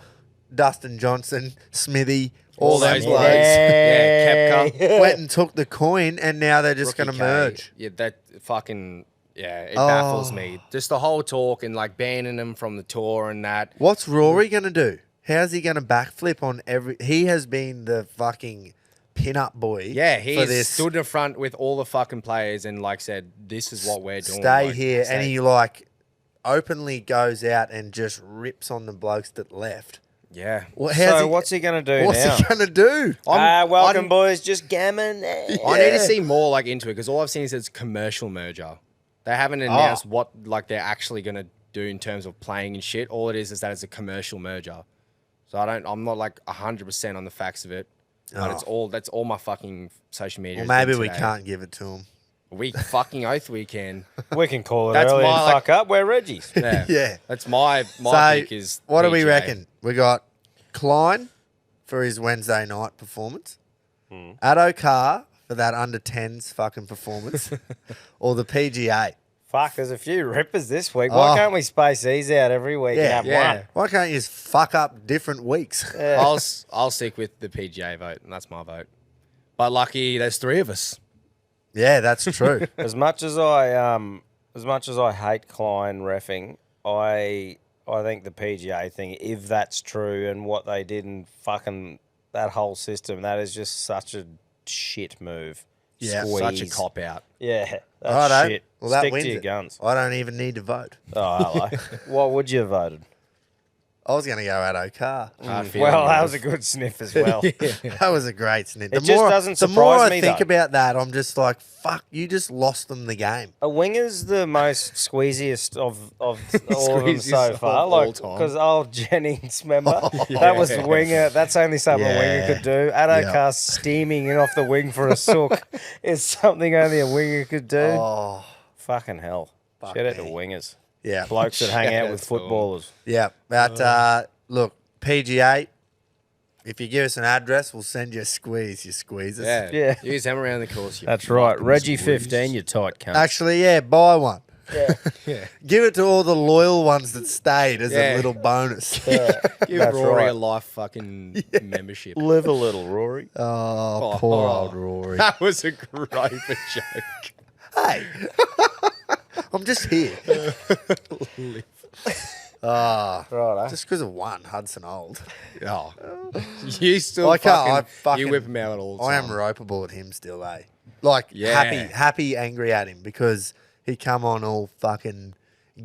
Dustin Johnson, Smithy, all them those blokes blokes. Yeah, Kepka. went and took the coin, and now they're just going to Rookie K. merge. Yeah, that fucking it baffles me. Just the whole talk and like banning him from the tour and that. What's Rory going to do? How's he going to backflip on every? He has been the fucking pin-up boy. Yeah, for he's this. stood in front with all the fucking players and like said, "This is what we're doing." Stay like, here, stay- and he like openly goes out and just rips on the blokes that left. yeah. Well, So what's he going to do What's now? he going to do? Welcome, boys. Just gammon. I need to see more like into it because all I've seen is it's commercial merger. They haven't announced what like they're actually gonna do in terms of playing and shit. All it is that it's a commercial merger. So I'm not like 100% on the facts of it. But that's all my fucking social media. Well, has been maybe we today. can't give it to him. We fucking oath we can. We can call it That's early and my, like- fuck up. We're Reggies. Yeah. Yeah. That's my So, pick is what do we PGA. reckon? We got Klein for his Wednesday night performance, Hmm. Addo Carr for that under 10s fucking performance, or the PGA. Fuck, there's a few rippers this week. Why can't we space these out every week and have Yeah. one? Why can't you just fuck up different weeks? I'll stick with the PGA vote, and that's my vote. But lucky, there's three of us. Yeah, that's true. As much as I hate Klein reffing, I think the PGA thing, if that's true and what they did in fucking that whole system, that is just such a shit move. Yeah, Such a Squeeze. cop out. Yeah, that's Righto. shit. Well, that Stick wins to your it. guns. I don't even need to vote. Oh, hello. What would you have voted? I was going to go Addo Carr. Hard feeling, Well, that guys. was a good sniff as well. That was a great snit. It just doesn't The more surprise I me, think though. about that, I'm just like, fuck, you just lost them the game. A winger's the most squeeziest of all of them Squeeziest so of far. all Like, time. because old Jennings, remember? That was the winger. That's only something a winger could do. Addo Yeah. Carr steaming in off the wing for a sook is something only a winger could do. Oh, Fucking hell. Fuck Shout out to me. wingers. yeah. Blokes that hang out Shout with out to 'em. footballers. Yeah, but look, PGA, if you give us an address, we'll send you a squeeze, you squeezers. Yeah. Yeah. Use them around the course. You That's right. fucking Reggie squeeze. 15, you tight cunt. Actually, yeah, buy one. Yeah. Give it to all the loyal ones that stayed as a Yeah. little bonus. Give That's Rory right. a life fucking membership. Live a little, Rory. Oh, poor old Rory. That was a great joke. Hey, I'm just here. Right, Just because of one, Hudson Old. Oh. You still I can't- I fucking, fucking- you whip him out all the I time. am ropeable at him still, eh? Like, Yeah. happy, angry at him because he come on all fucking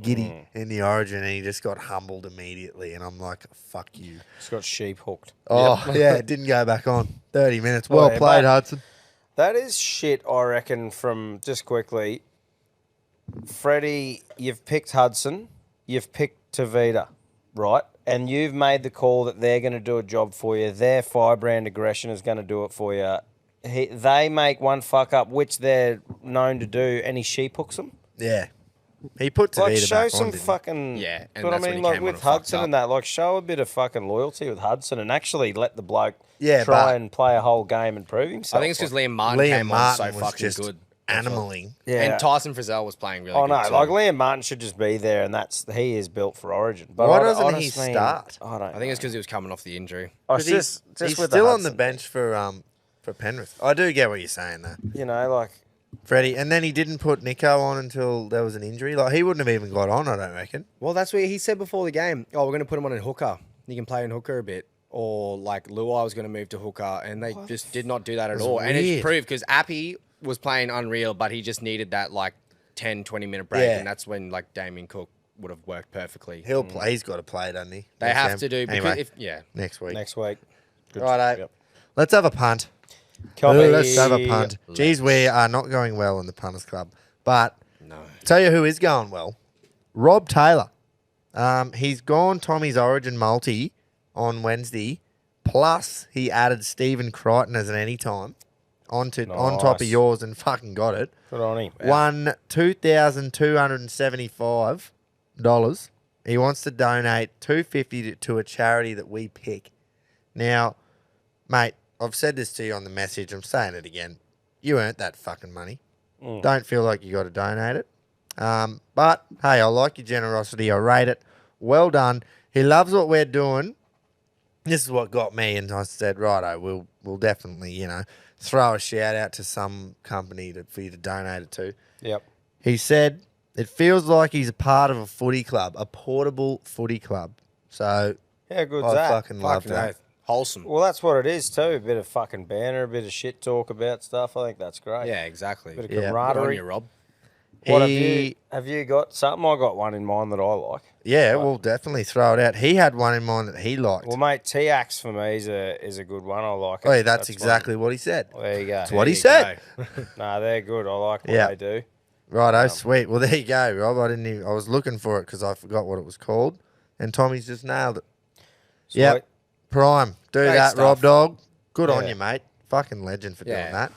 giddy in the Origin and he just got humbled immediately. And I'm like, fuck you. Just got sheep hooked. Oh, yeah, it didn't go back on. 30 minutes. Well yeah, played, but- Hudson. That is shit, I reckon, from just quickly. Freddie, you've picked Hudson, you've picked Tavita, right? And you've made the call that they're going to do a job for you. Their firebrand aggression is going to do it for you. They make one fuck up, which they're known to do, and he sheep hooks them. Yeah. He put Tavita Like, show back some on, didn't he? fucking... Yeah, and but that's I when mean, he like, came on with and fucked Hudson up. and that, like, show a bit of fucking loyalty with Hudson and actually let the bloke Yeah, try but- and play a whole game and prove himself. I think it's because Like, Liam Martin Liam came Martin on so was fucking just good. animaling. yeah. And Tyson Frizzell was playing really Oh good. no, too. like Liam Martin should just be there, and he is built for Origin. But Why I doesn't just he mean- start? I don't. I think it's because he was coming off the injury. it's He's just with still the on the Hudson bench for Penrith. I do get what you're saying, though. thing. You know, like Freddie. And then he didn't put Nico on until there was an injury. Like, he wouldn't have even got on, I don't reckon. Well, that's what he said before the game. Oh, we're going to put him on in hooker. He can play in hooker a bit. Or like Luai was going to move to hooker, and they just did not do that at That's all. And weird. it's proved because Appy was playing unreal, but he just needed that like 10, 20-minute break, Yeah. and that's when like Damien Cook would have worked perfectly. He'll play. He's got to play, doesn't he? They Next have game. to do because Anyway, if next week. next week. Good. Righto. Yep. Let's have a punt. Copy. Let's have a punt. Geez, we are not going well in the Punters Club. But no, tell you who is going well. Rob Taylor. He's gone Tommy's Origin multi on Wednesday. Plus, he added Stephen Crichton as an anytime on top of Nice. yours and fucking got it. Good on him. Won $2,275. He wants to donate $250 to a charity that we pick. Now, mate, I've said this to you on the message. I'm saying it again. You earned that fucking money. Don't feel like you got to donate it. But, hey, I like your generosity. I rate it. Well done. He loves what we're doing. this is what got me, and I said, righto, we'll definitely, throw a shout out to some company for you to donate it to. Yep. He said, it feels like he's a part of a footy club, a portable footy club. So How good's I that? fucking love Fucking that. oath. Wholesome. Well, that's what it is too. A bit of fucking banter, a bit of shit talk about stuff. I think that's great. Yeah, exactly. Bit of Yeah. Good on camaraderie. you, Rob. What He- have you got something? I got one in mind that I like. Yeah, we'll definitely throw it out. He had one in mind that he liked. Well, mate, T-Ax for me is a good one. I like it. Oh, yeah, that's exactly what he said. One. There you go. That's what he There said. you go. Nah, they're good. I like what Yeah. they do. Righto, sweet. Well, there you go, Rob. I was looking for it because I forgot what it was called, and Tommy's just nailed it. Sweet. Yep, prime. Do Great that, stuff. Rob Dog. Good on Yeah. you, mate. Fucking legend for doing Yeah. that.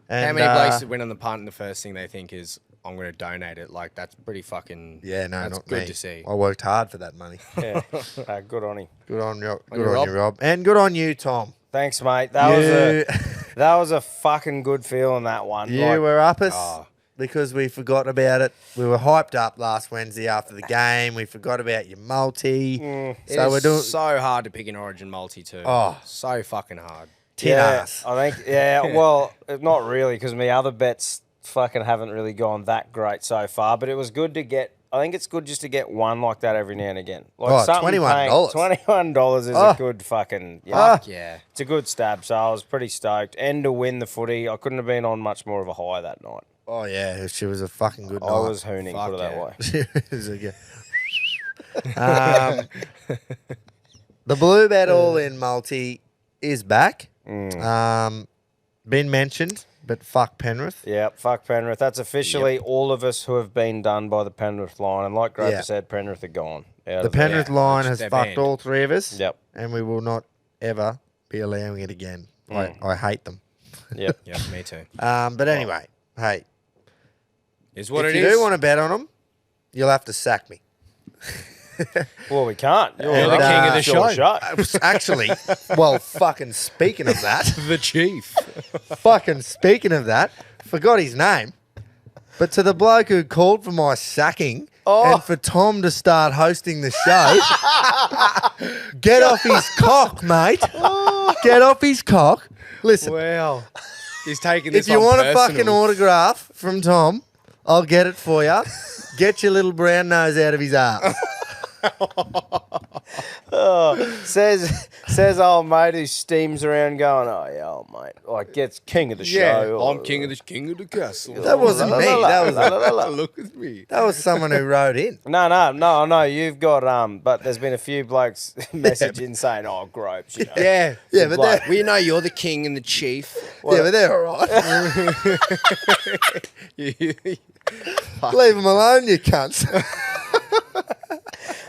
And, How many blokes that win on the punt and the first thing they think is, I'm going to donate it? Like, that's pretty fucking... Yeah, no, that's not good me. to see. I worked hard for that money. Yeah. Good on him. Good on you, you, good on Rob. you, Rob, and good on you, Tom. Thanks, mate. That was a fucking good feeling, that one. You Like, were up us Oh. because we forgot about it. We were hyped up last Wednesday after the game. We forgot about your multi. It So is we're doing so hard to pick an Origin multi too. Oh. So fucking hard. tin yeah, ass. I think, yeah, well, not really, because my other bets fucking haven't really gone that great so far, but it was good to get. I think it's good just to get one like that every now and again. Like Oh, something $21. $21 is Oh. a good fucking. Fuck yeah. It's a good stab, so I was pretty stoked. And to win the footy, I couldn't have been on much more of a high that night. Oh yeah, she was a fucking good night. I was hooning, Fuck put it that yeah. way. She was a good- the Blue Bet All In multi is back. Been mentioned, but fuck Penrith. Yeah, fuck Penrith. That's officially all of us who have been done by the Penrith line. And like Groper Yeah. said, Penrith are gone. Out The of there. Penrith line has they're fucked banned. all three of us. Yep. And we will not ever be allowing it again. I hate them. Yep. Yeah, me too. But anyway, hey, Is what if it you is. do want to bet on them, you'll have to sack me. Well, we can't. You're And, the king of the it's your show. Actually, well, fucking speaking of that, the chief. fucking speaking of that, forgot his name. But to the bloke who called for my sacking and for Tom to start hosting the show, get off his cock, mate. Get off his cock. Listen, Wow. He's taking this if you on want a personal. fucking autograph from Tom, I'll get it for you. Get your little brown nose out of his ass. Says old mate who steams around going, oh yeah, old mate, like gets king of the Yeah, show. I'm king of the castle. That wasn't me. Look at me. That was someone who wrote in. No. You've got but there's been a few blokes messaging saying, oh, Gropes, you know. Yeah. Yeah, but Like, they're, We know you're the king and the chief. yeah, but they're all right. Leave them alone, you cunts.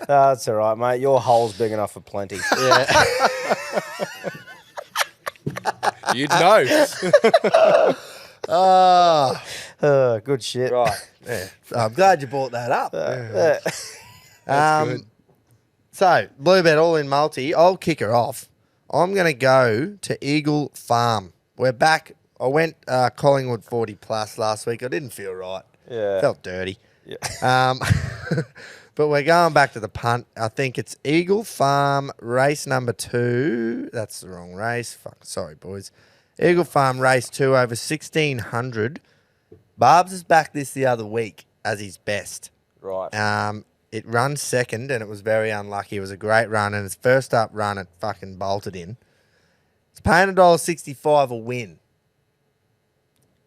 That's all right, mate. Your hole's big enough for plenty. Yeah. You'd know. Ah, Good shit. right. Yeah. I'm glad you brought that up. good. So, Blue Bet All In multi, I'll kick her off. I'm going to go to Eagle Farm. We're back. I went Collingwood 40 plus last week. I didn't feel right. Yeah. Felt dirty. Yeah. But we're going back to the punt. I think it's Eagle Farm race number 2. That's the wrong race. Fuck, sorry, boys. Eagle Farm race 2 over 1,600. Barbs is back this the other week as his best. Right. It runs second, and it was very unlucky. It was a great run, and its first up run, it fucking bolted in. It's paying $1.65 a win.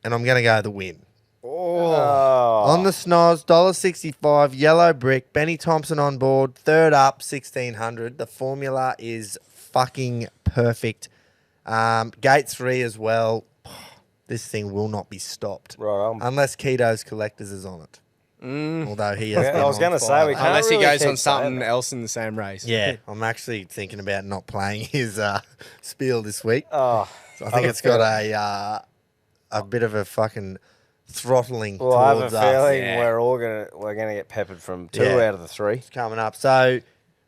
And I'm going to go the win. On the snoz, $1.65, yellow brick, Benny Thompson on board, third up, 1,600. The formula is fucking perfect. Gate 3 as well. This thing will not be stopped. Right. Unless Keto's Collectors is on it. Although he has Yeah, been I was on going to say, fire. we can't Unless really he goes keep on something saying that. else in the same race. Yeah, I'm actually thinking about not playing his spiel this week. Oh, So I think it's got a bit of a fucking throttling well, I have a towards us. feeling Yeah. we're gonna get peppered from 2 Yeah. out of the 3. Coming up. So,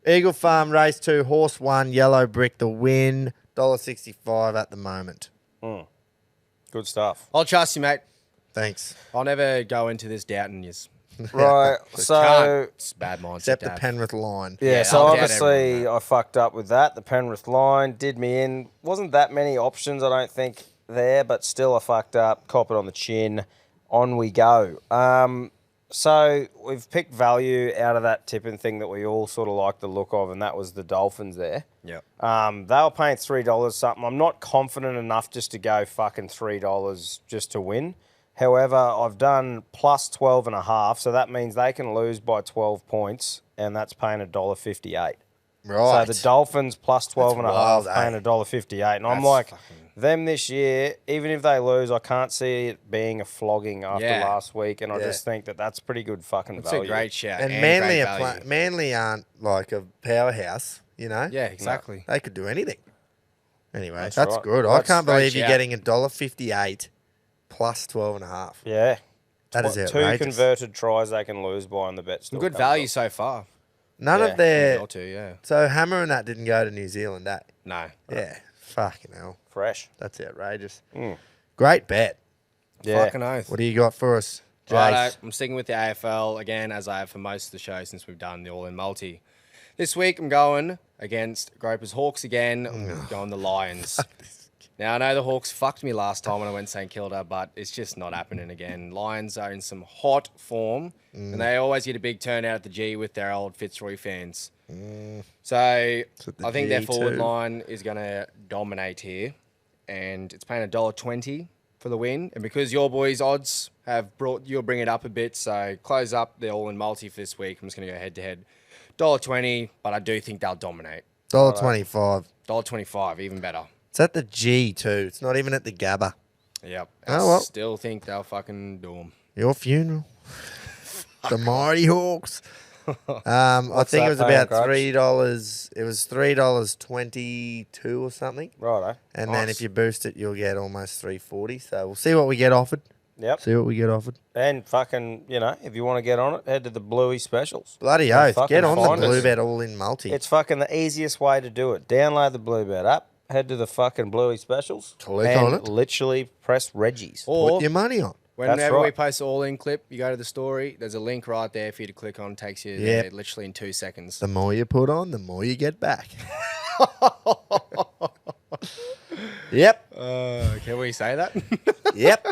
Eagle Farm race 2, horse 1, yellow brick, the win, $1.65 at the moment. Good stuff. I'll trust you, mate. Thanks. I'll never go into this doubting you. Right, so It's a bad mindset. Except the Dad. Penrith line. yeah, Yeah, so I'll doubt obviously everyone, I fucked up with that. The Penrith line did me in. Wasn't that many options, I don't think, there, but still I fucked up. Cop it on the chin. On we go. So we've picked value out of that tipping thing that we all sort of like the look of, and that was the Dolphins there. Yep. They were paying $3 something. I'm not confident enough just to go fucking $3 just to win. However, I've done plus 12.5, so that means they can lose by 12 points, and that's paying $1.58. Right. So the Dolphins plus 12.5 wild, paying eh? $1.58. And I'm That's like, fucking- them this year, even if they lose, I can't see it being a flogging after Yeah. last week, and I Yeah. just think that that's pretty good fucking It's value. a great shout. and great Manly value. Manly aren't like a powerhouse, you know? Yeah, exactly. They could do anything. Anyway, That's that's right. good. I That's can't great believe you're shout. getting $1.58 plus 12.5. Yeah. That is Two outrageous. converted tries they can lose by, and the bet still Some good comes value up. so far. None Yeah. of their... Or two, yeah. So Hammer and that didn't go to New Zealand, eh? No. Yeah. Fucking hell. Fresh. That's outrageous. Mm. Great bet. Yeah. Fucking oath. What do you got for us, Righto, Jace? I'm sticking with the AFL again, as I have for most of the show since we've done the all-in multi. This week, I'm going against Groper's Hawks again. I'm going the Lions. Now, I know the Hawks fucked me last time when I went St Kilda, but it's just not happening again. Lions are in some hot form, and they always get a big turnout at the G with their old Fitzroy fans. So I the think their G forward too. line is going to dominate here, and it's paying $1.20 for the win. And because your boys' odds have you'll bring it up a bit, so close up the all-in multi for this week. I'm just going to go head-to-head. $1.20, but I do think they'll dominate. $1.25. $1.25, even better. It's at the G too. It's not even at the Gabba. Yep. Oh, well. Still think they'll fucking do them. Your funeral. The Mighty Hawks. I think that it was paying, about Grudge? $3. It was $3.22 or something. Righto. And then Nice. if you boost it, you'll get almost $3.40. So we'll see what we get offered. Yep. See what we get offered. And fucking, if you want to get on it, head to the Bluey specials. Bloody Yeah, oath. fucking Get on the find us. Blue Bet all in multi. It's fucking the easiest way to do it. Download the Bluebet app, head to the fucking Bluey specials, Click and on it. literally press Reggies. Or Put your money on. whenever we right. post an all-in clip, you go to the story. There's a link right there for you to click on. Takes you Yep. there literally in 2 seconds. The more you put on, the more you get back. Yep. Can we say that? Yep.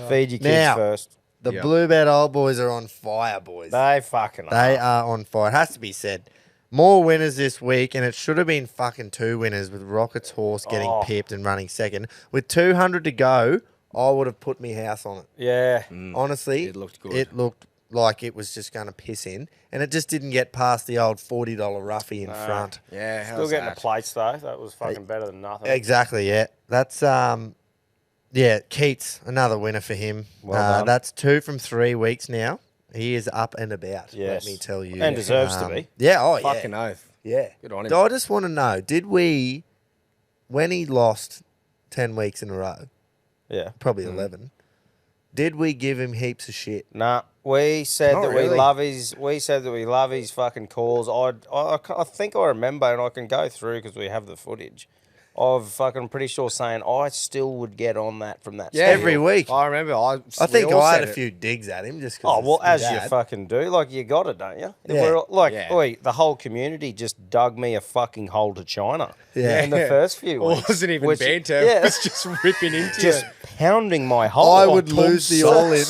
Feed your kids Now- first. The Yep. Blue Bet old boys are on fire, boys. They fucking They are. are on fire. It has to be said. More winners this week, and it should have been fucking 2 winners with Rocket's horse getting Oh. pipped and running second. With 200 to go, I would have put me house on it. Yeah. Honestly, It looked good. It looked like it was just going to piss in, and it just didn't get past the old $40 roughie in front. Yeah, Still how's getting that? the plates, though. That was fucking better than nothing. Exactly, yeah. That's yeah, Keats, another winner for him. Well done. That's 2 from 3 weeks now. He is up and about, Yes. let me tell you. And deserves to be. Yeah, oh yeah. Fucking oath. Yeah. Good on him. I just want to know, did we, when he lost 10 weeks in a row, Yeah. probably 11, did we give him heaps of shit? Nah, we said Not that really. we love his. We said that we love his fucking calls. I think I remember, and I can go through because we have the footage. Of fucking pretty sure saying I still would get on that from that. Yeah, still. Every week. I remember. I think I had a few digs at him just because. Oh well, as you fucking do, like you got it, don't you? Yeah. We're, like, Yeah. oi, the whole community just dug me a fucking hole to China. Yeah. In the first few It weeks, wasn't even which- banter. Yeah, It was just ripping into just it. pounding my hole. I like would Tom lose the Sachs. all in.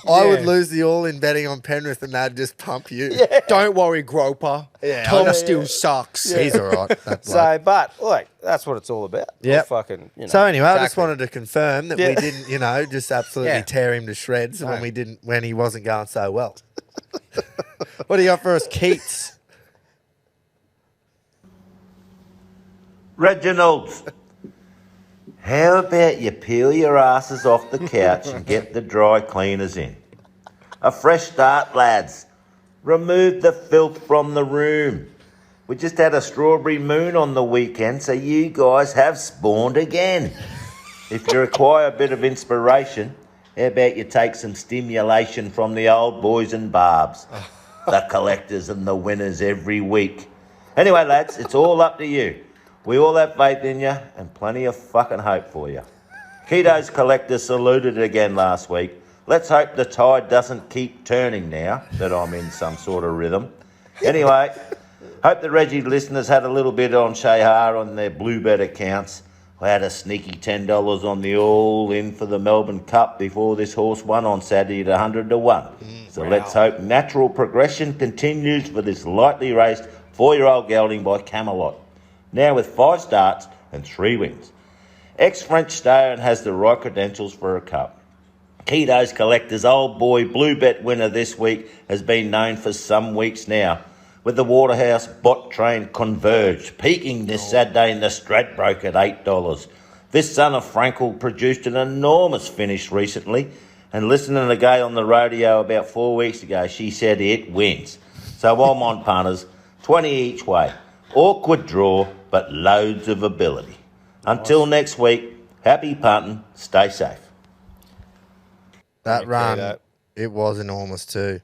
I would Yeah. lose the all in betting on Penrith and they'd just pump you. Don't worry, Groper. Yeah, Tom I- still sucks. He's all right. That bloke. So, but like that's what it's all about. Yep. Fucking. So anyway, I just Exactly. wanted to confirm that Yeah. we didn't, just absolutely Yeah. tear him to shreds when No. we didn't, when he wasn't going so well. What do you got for us, Keats? Reginald's. How about you peel your asses off the couch and get the dry cleaners in? A fresh start, lads. Remove the filth from the room. We just had a strawberry moon on the weekend, so you guys have spawned again. If you require a bit of inspiration, how about you take some stimulation from the old boys and barbs, the collectors and the winners every week. Anyway, lads, it's all up to you. We all have faith in you and plenty of fucking hope for you. Keto's collector saluted again last week. Let's hope the tide doesn't keep turning now that I'm in some sort of rhythm. Anyway, hope the Reggie listeners had a little bit on Shahar on their Bluebet accounts. I had a sneaky $10 on the all-in for the Melbourne Cup before this horse won on Saturday at 100 to 1. So let's hope natural progression continues for this lightly raced 4-year-old gelding by Camelot. Now with 5 starts and 3 wins. Ex-French Stallion has the right credentials for a cup. Keto's Collector's old boy Bluebet winner this week has been known for some weeks now, with the Waterhouse bot train Converge peaking this Saturday in the Stradbroke at $8. This son of Frankel produced an enormous finish recently, and listening to Gay on the rodeo about 4 weeks ago, she said it wins. So I'm on punters, 20 each way. Awkward draw, but loads of ability. Until next week, happy punting, stay safe. That run, it was enormous too.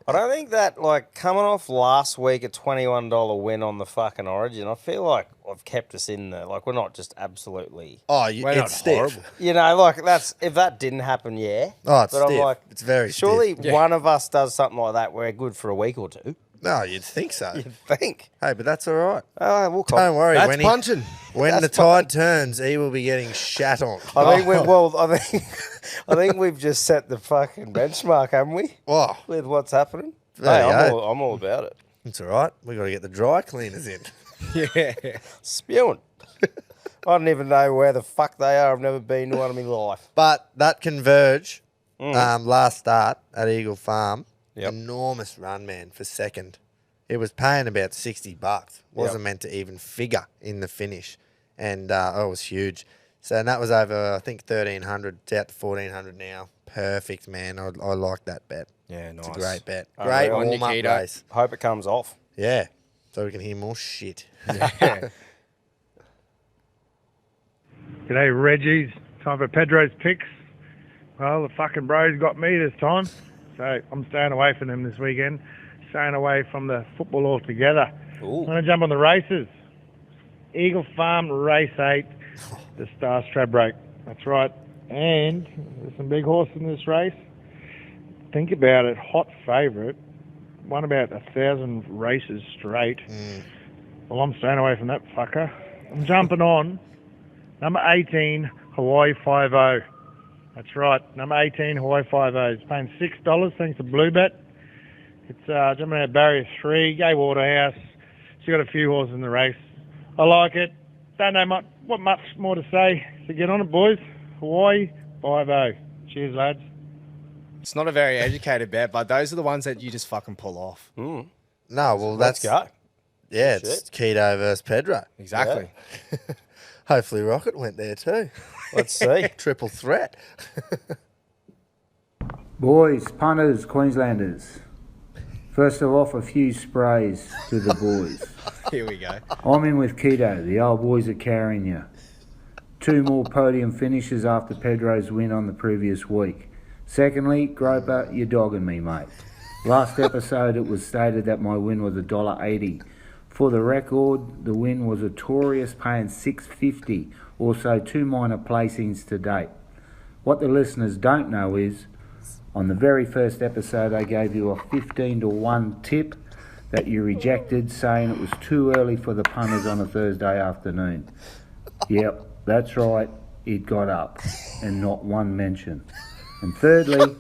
I don't think that, like, coming off last week a $21 win on the fucking Origin, I feel like I've kept us in there. Like, we're not just absolutely... Oh, We're not it's stiff. horrible. You know, like, that's... If that didn't happen, yeah. Oh, it's but stiff. I'm like, It's very surely stiff. one of us does something like that, we're good for a week or two. No, you'd think so. You'd think. Hey, but that's all right. Oh, we'll Don't worry. That's when punching. when the tide turns, he will be getting shat on. I think I think we've just set the fucking benchmark, haven't we? Oh, With what's happening. There Hey, you go. I'm all about it. it's all right. We got to get the dry cleaners in. Yeah. Spewing. I don't even know where the fuck they are. I've never been to one in my life. But that Converge, last start at Eagle Farm, Yep. enormous run, man, for second. It was paying about $60. Wasn't Yep. meant to even figure in the finish. And it was huge. So and that was over, I think, 1,300. It's out to 1,400 now. Perfect, man. I like that bet. Yeah, nice. It's a great bet. Oh, Great really? warm-up On your keto. race. Hope it comes off. Yeah. So we can hear more shit. Yeah. G'day, Reggies. Time for Pedro's picks. Well, the fucking bros got me this time, so I'm staying away from them this weekend. Staying away from the football altogether. I'm Ooh. going to jump on the races. Eagle Farm Race 8, the Star Stradbroke. That's right. And there's some big horses in this race. Think about it. Hot favourite. Won about 1,000 races straight. Well, I'm staying away from that fucker. I'm jumping on number 18, Hawaii 5-0. That's right. Number 18, Hawaii 5-0. It's paying $6 thanks to Bluebet. It's jumping out barrier 3, Gay Waterhouse. She's got a few horses in the race. I like it. Don't know what much more to say. So get on it, boys. Hawaii 5-0. Cheers, lads. It's not a very educated bet, but those are the ones that you just fucking pull off. No, well, that's... Let's go. Yeah, it's Keto versus Pedro. Exactly. Hopefully Rocket went there too. Let's see. Triple threat. Boys, punters, Queenslanders. First of all, a few sprays to the boys. Here we go. I'm in with Keto. The old boys are carrying you. 2 more podium finishes after Pedro's win on the previous week. Secondly, Groper, you're dogging me, mate. Last episode it was stated that my win was $1.80. For the record, the win was notorious, paying $6.50. Also 2 minor placings to date. What the listeners don't know is, on the very first episode I gave you a 15-1 tip that you rejected, saying it was too early for the punters on a Thursday afternoon. Yep, that's right, it got up, and not one mention. And thirdly,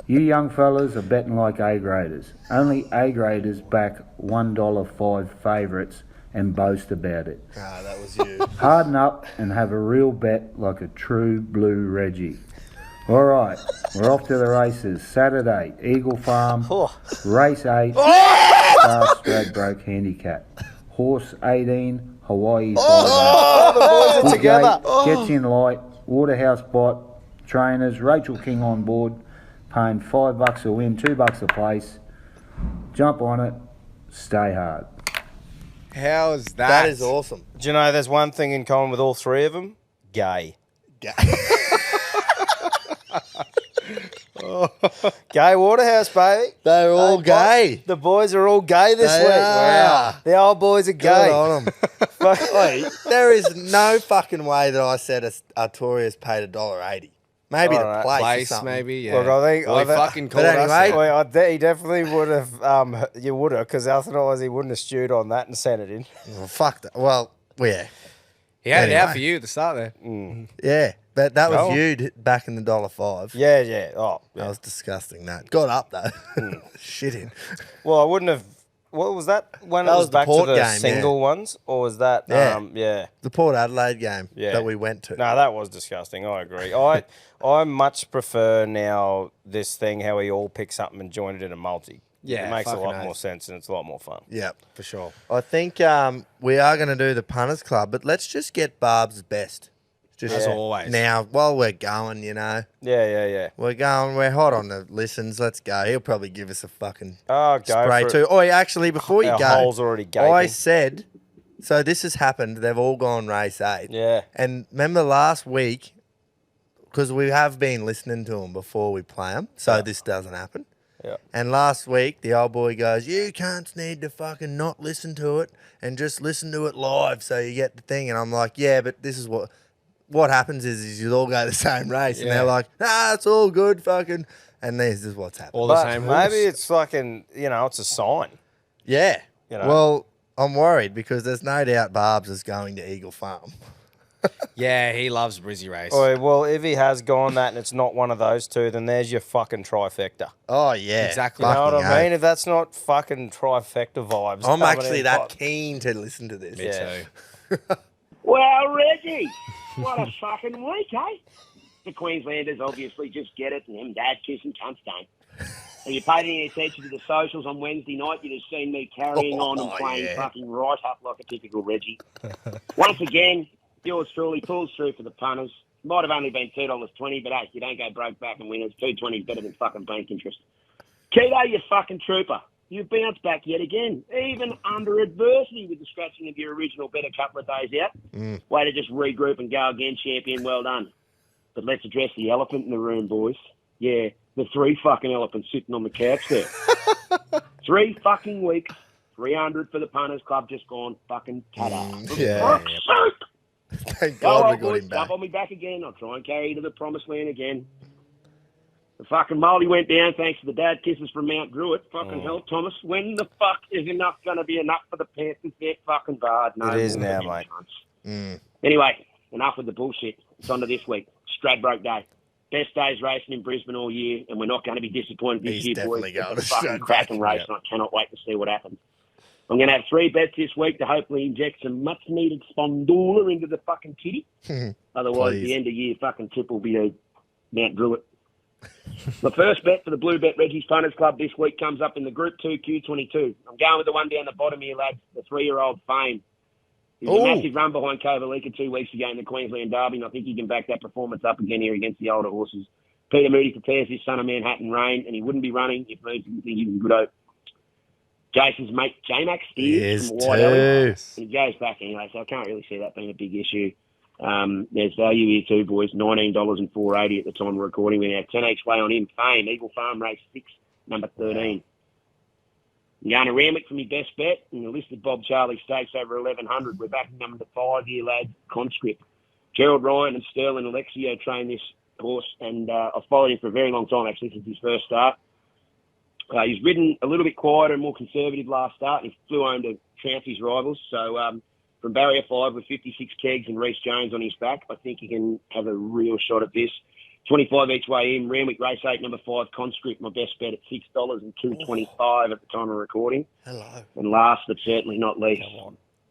you young fellas are betting like A-graders. Only A-graders back $1.05 favourites and boast about it. Ah, that was you. Harden up and have a real bet like a true blue Reggie. All right, we're off to the races. Saturday, Eagle Farm, race 8, Star Stradbroke Handicap. Horse 18, Hawaii 5. The boys are together. Gets in light, Waterhouse bot, trainers, Rachel King on board, paying $5 a win, $2 a place. Jump on it, stay hard. How is that? That is awesome. Do you know there's one thing in common with all 3 of them? Gay. Gay Waterhouse, baby. They're all gay. The boys are all gay this They week. are. Wow. The old boys are Good gay. on 'em. Wait, there is no fucking way that I said Artorias paid $1.80. Maybe I the don't know. place, or Place, something. maybe. Yeah. Look, I think- Well, he I- fucking But called us. anyway- out. He definitely would have. You would have, because otherwise he wouldn't have stewed on that and sent it in. Well, fuck that. Well, yeah. He had it Anyway. out for you at the start there. Yeah. But that was Oh. viewed back in the $1.05. Yeah, yeah. Oh, That yeah. was disgusting, that. Got up, though. Shitting. Well, I wouldn't have. What was that? When That it was was the back to Port the game, single ones, or was that? Yeah. Yeah. The Port Adelaide game Yeah. that we went to. No, that was disgusting. I agree. I much prefer now this thing how we all pick something and join it in a multi. Yeah, It makes a fucking lot oath. more sense and it's a lot more fun. Yeah. For sure. I think we are going to do the Punters Club, but let's just get Barb's best. Just As always. now, while we're going, you know. Yeah. We're hot on the listens. Let's go. He'll probably give us a fucking Oh, go spray for it. too. Oh, actually, before you Our go, hole's already gaping. I said, so this has happened. They've all gone race 8. Yeah. And remember last week, because we have been listening to them before we play them, so this doesn't happen. Yeah. And last week, the old boy goes, you cunts need to fucking not listen to it and just listen to it live so you get the thing. And I'm like, yeah, but this is what happens is you all go the same race. And Yeah. they're like, it's all good, fucking. And this is what's happening. All the But same maybe horse. it's fucking, it's a sign. Yeah. You know. Well, I'm worried because there's no doubt Barb's is going to Eagle Farm. Yeah, he loves Brizzy race. Oh, well, if he has gone that and it's not one of those two, then there's your fucking trifecta. Oh, yeah. Exactly. You know what Fucking I mean? oath. If that's not fucking trifecta vibes. I'm coming actually in that hot. keen to listen to this. Me yeah. too. Well, Reggie, what a fucking week, eh? The Queenslanders obviously just get it, and them dad kissing cunts don't. If you paid any attention to the socials on Wednesday night, you'd have seen me carrying on and playing fucking right up like a typical Reggie. Once again, yours truly pulls through for the punters. Might have only been $2.20, but hey, you don't go broke back and win. It's $2.20 is better than fucking bank interest. Keto, you fucking trooper. You've bounced back yet again, even under adversity with the scratching of your original bet a couple of days out. Way to just regroup and go again, champion. Well done. But let's address the elephant in the room, boys. Yeah, the 3 fucking elephants sitting on the couch there. 3 fucking weeks, 300 for the Punters Club, just gone fucking ta-da. Yeah. Thank Go God we on, got boys, him back. jump on me back again. I'll try and carry you to the promised land again. The fucking molly went down thanks to the dad kisses from Mount Druitt. Fucking hell, Thomas. When the fuck is enough going to be enough for the Panthers? They're fucking barred. No, It is more now, than mate. cunts. Anyway, enough with the bullshit. It's on to this week. Stradbroke Day. Best days racing in Brisbane all year, and we're not going to be disappointed this He's year, definitely boys. going It's to a fucking Stradbroke. cracking race, and I cannot wait to see what happens. I'm going to have 3 bets this week to hopefully inject some much-needed spondula into the fucking kitty. Otherwise, Please. the end-of-year fucking tip will be a Mount Druitt. The first bet for the Blue Bet Reggie's Punters Club this week comes up in the Group 2 Q22. I'm going with the one down the bottom here, lads, the 3-year-old Fame. He was a massive run behind Kovalika 2 weeks ago in the Queensland Derby, and I think he can back that performance up again here against the older horses. Peter Moody prepares his son of Manhattan Rain, and he wouldn't be running if Moody didn't think he was a good oak. Jason's mate J-Mac Yes, Steers from White Alley. too. He goes back anyway, so I can't really see that being a big issue. There's value here too, boys. $19 and $4.80 at the time of recording. We have 10 each way on him. Fame, Eagle Farm, race 6, number 13. I'm going to Randwick for my best bet, and the listed Bob Charlie Stakes over 1100. We're backing number 5 here, lads. Conscript. Gerald Ryan and Sterling Alexio train this horse, and I've followed him for a very long time, actually, since his first start. He's ridden a little bit quieter and more conservative last start, and he flew home to trounce his rivals. So from barrier 5 with 56 kegs and Reece Jones on his back, I think he can have a real shot at this. 25 each way in. Randwick race 8, number 5, Conscript, my best bet at $6 and $2.25 at the time of recording. Hello. And last but certainly not least,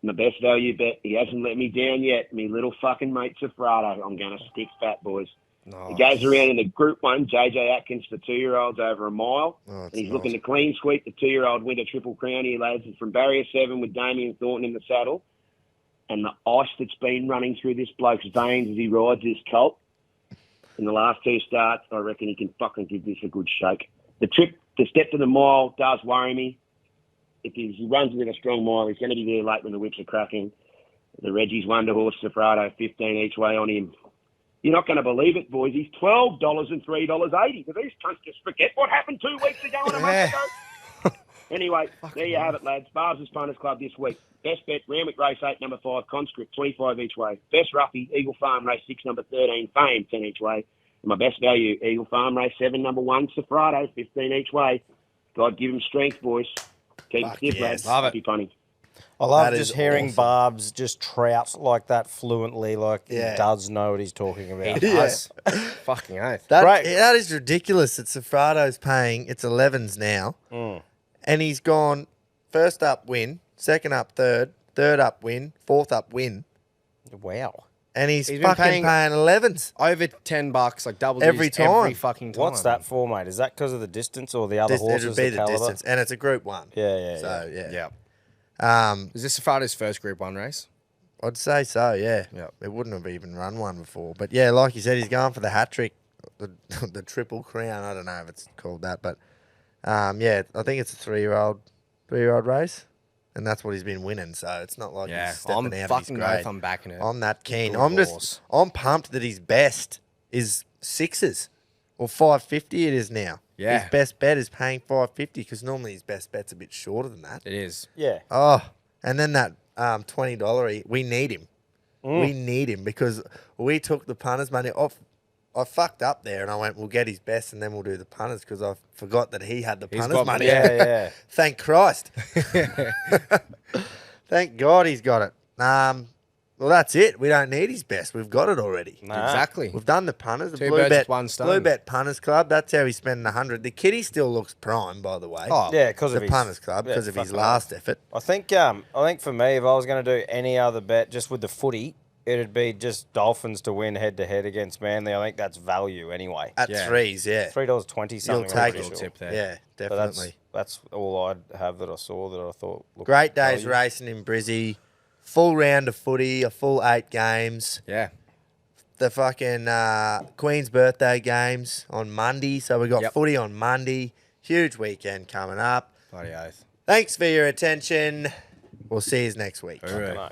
my best value bet, he hasn't let me down yet, me little fucking mate Safrado. I'm going to stick fat, boys. He goes around in the Group 1, JJ Atkins for 2-year-olds over a mile. And he's looking to clean sweep the 2-year-old Winter Triple Crown here, lads. And from barrier 7 with Damien Thornton in the saddle. And the ice that's been running through this bloke's veins as he rides this colt. In the last 2 starts, I reckon he can fucking give this a good shake. The step to the mile does worry me. If he runs within a strong mile, he's going to be there late when the whips are cracking. The Reggie's Wonder Horse, Safrado, 15 each way on him. You're not going to believe it, boys. He's $12 and $3.80. Do these cunts just forget what happened 2 weeks ago and a month ago? Anyway, there you have it, lads. Barb's Punters Club this week. Best bet, Randwick race 8, number 5, Conscript, 25 each way. Best roughie, Eagle Farm race 6, number 13, Fame, 10 each way. My best value, Eagle Farm, race 7, number 1, Sofrado, 15 each way. God give him strength, boys. Keep it stiff, lads. love it. Happy punting. I love That just is hearing awesome. Barb's just trout like that fluently, like Yeah. he does know what he's talking about. Does. Fucking oath. That Great. is ridiculous that Sofrado's paying, it's 11s now, Mm. and he's gone first up win, second up third, third up win, fourth up win, Wow. and he's He's been fucking paying 11s. Over $10, like double Every digits every time. fucking time. What's that for, mate? Is that because of the distance or the other It horses? would be the caliber? distance, and it's a Group 1. Yeah. So, yeah. Yeah. Um, Is this Sofrado's first Group 1 race? I'd say so, yeah. Yep. It wouldn't have even run one before. But, yeah, like you said, he's going for the hat-trick, the Triple Crown. I don't know if it's called that, but, yeah, I think it's a three-year-old race. And that's what he's been winning, so it's not like Yeah. he's stepping I'm out of his fucking grade. oath I'm backing it. I'm that keen. Good horse. I'm pumped that his best is 6s or 550 it is now. Yeah. His best bet is paying 550 because normally his best bet's a bit shorter than that. It is. Yeah. Oh, and then that $20, we need him. We need him because we took the punters money off. I fucked up there and I went, we'll get his best and then we'll do the punters because I forgot that he had the He's punters got money. Yeah. Thank Christ. Thank God he's got it. Well, that's it. We don't need his best. We've got it already. Nah. Exactly. We've done the punters. The Two Blue birds Bet, with one stone. Blue Bet Punters Club. That's how he's spending 100. The kitty still looks prime, by the way. Oh, Yeah, because the of his Punters Club because of his fucking last effort. I think for me, if I was going to do any other bet just with the footy, it'd be just Dolphins to win head to head against Manly. I think that's value anyway. At Yeah. $3s, yeah. $3.20 something. You'll I'm take pretty it. sure. tip there. Yeah, But definitely. that's all I'd have that I saw that I thought looked Great days value. racing in Brizzy. Full round of footy, a full 8 games. Yeah. The fucking Queen's birthday games on Monday. So we got Yep. footy on Monday. Huge weekend coming up. Bloody oath. Thanks for your attention. We'll see you next week. Hoorah. No.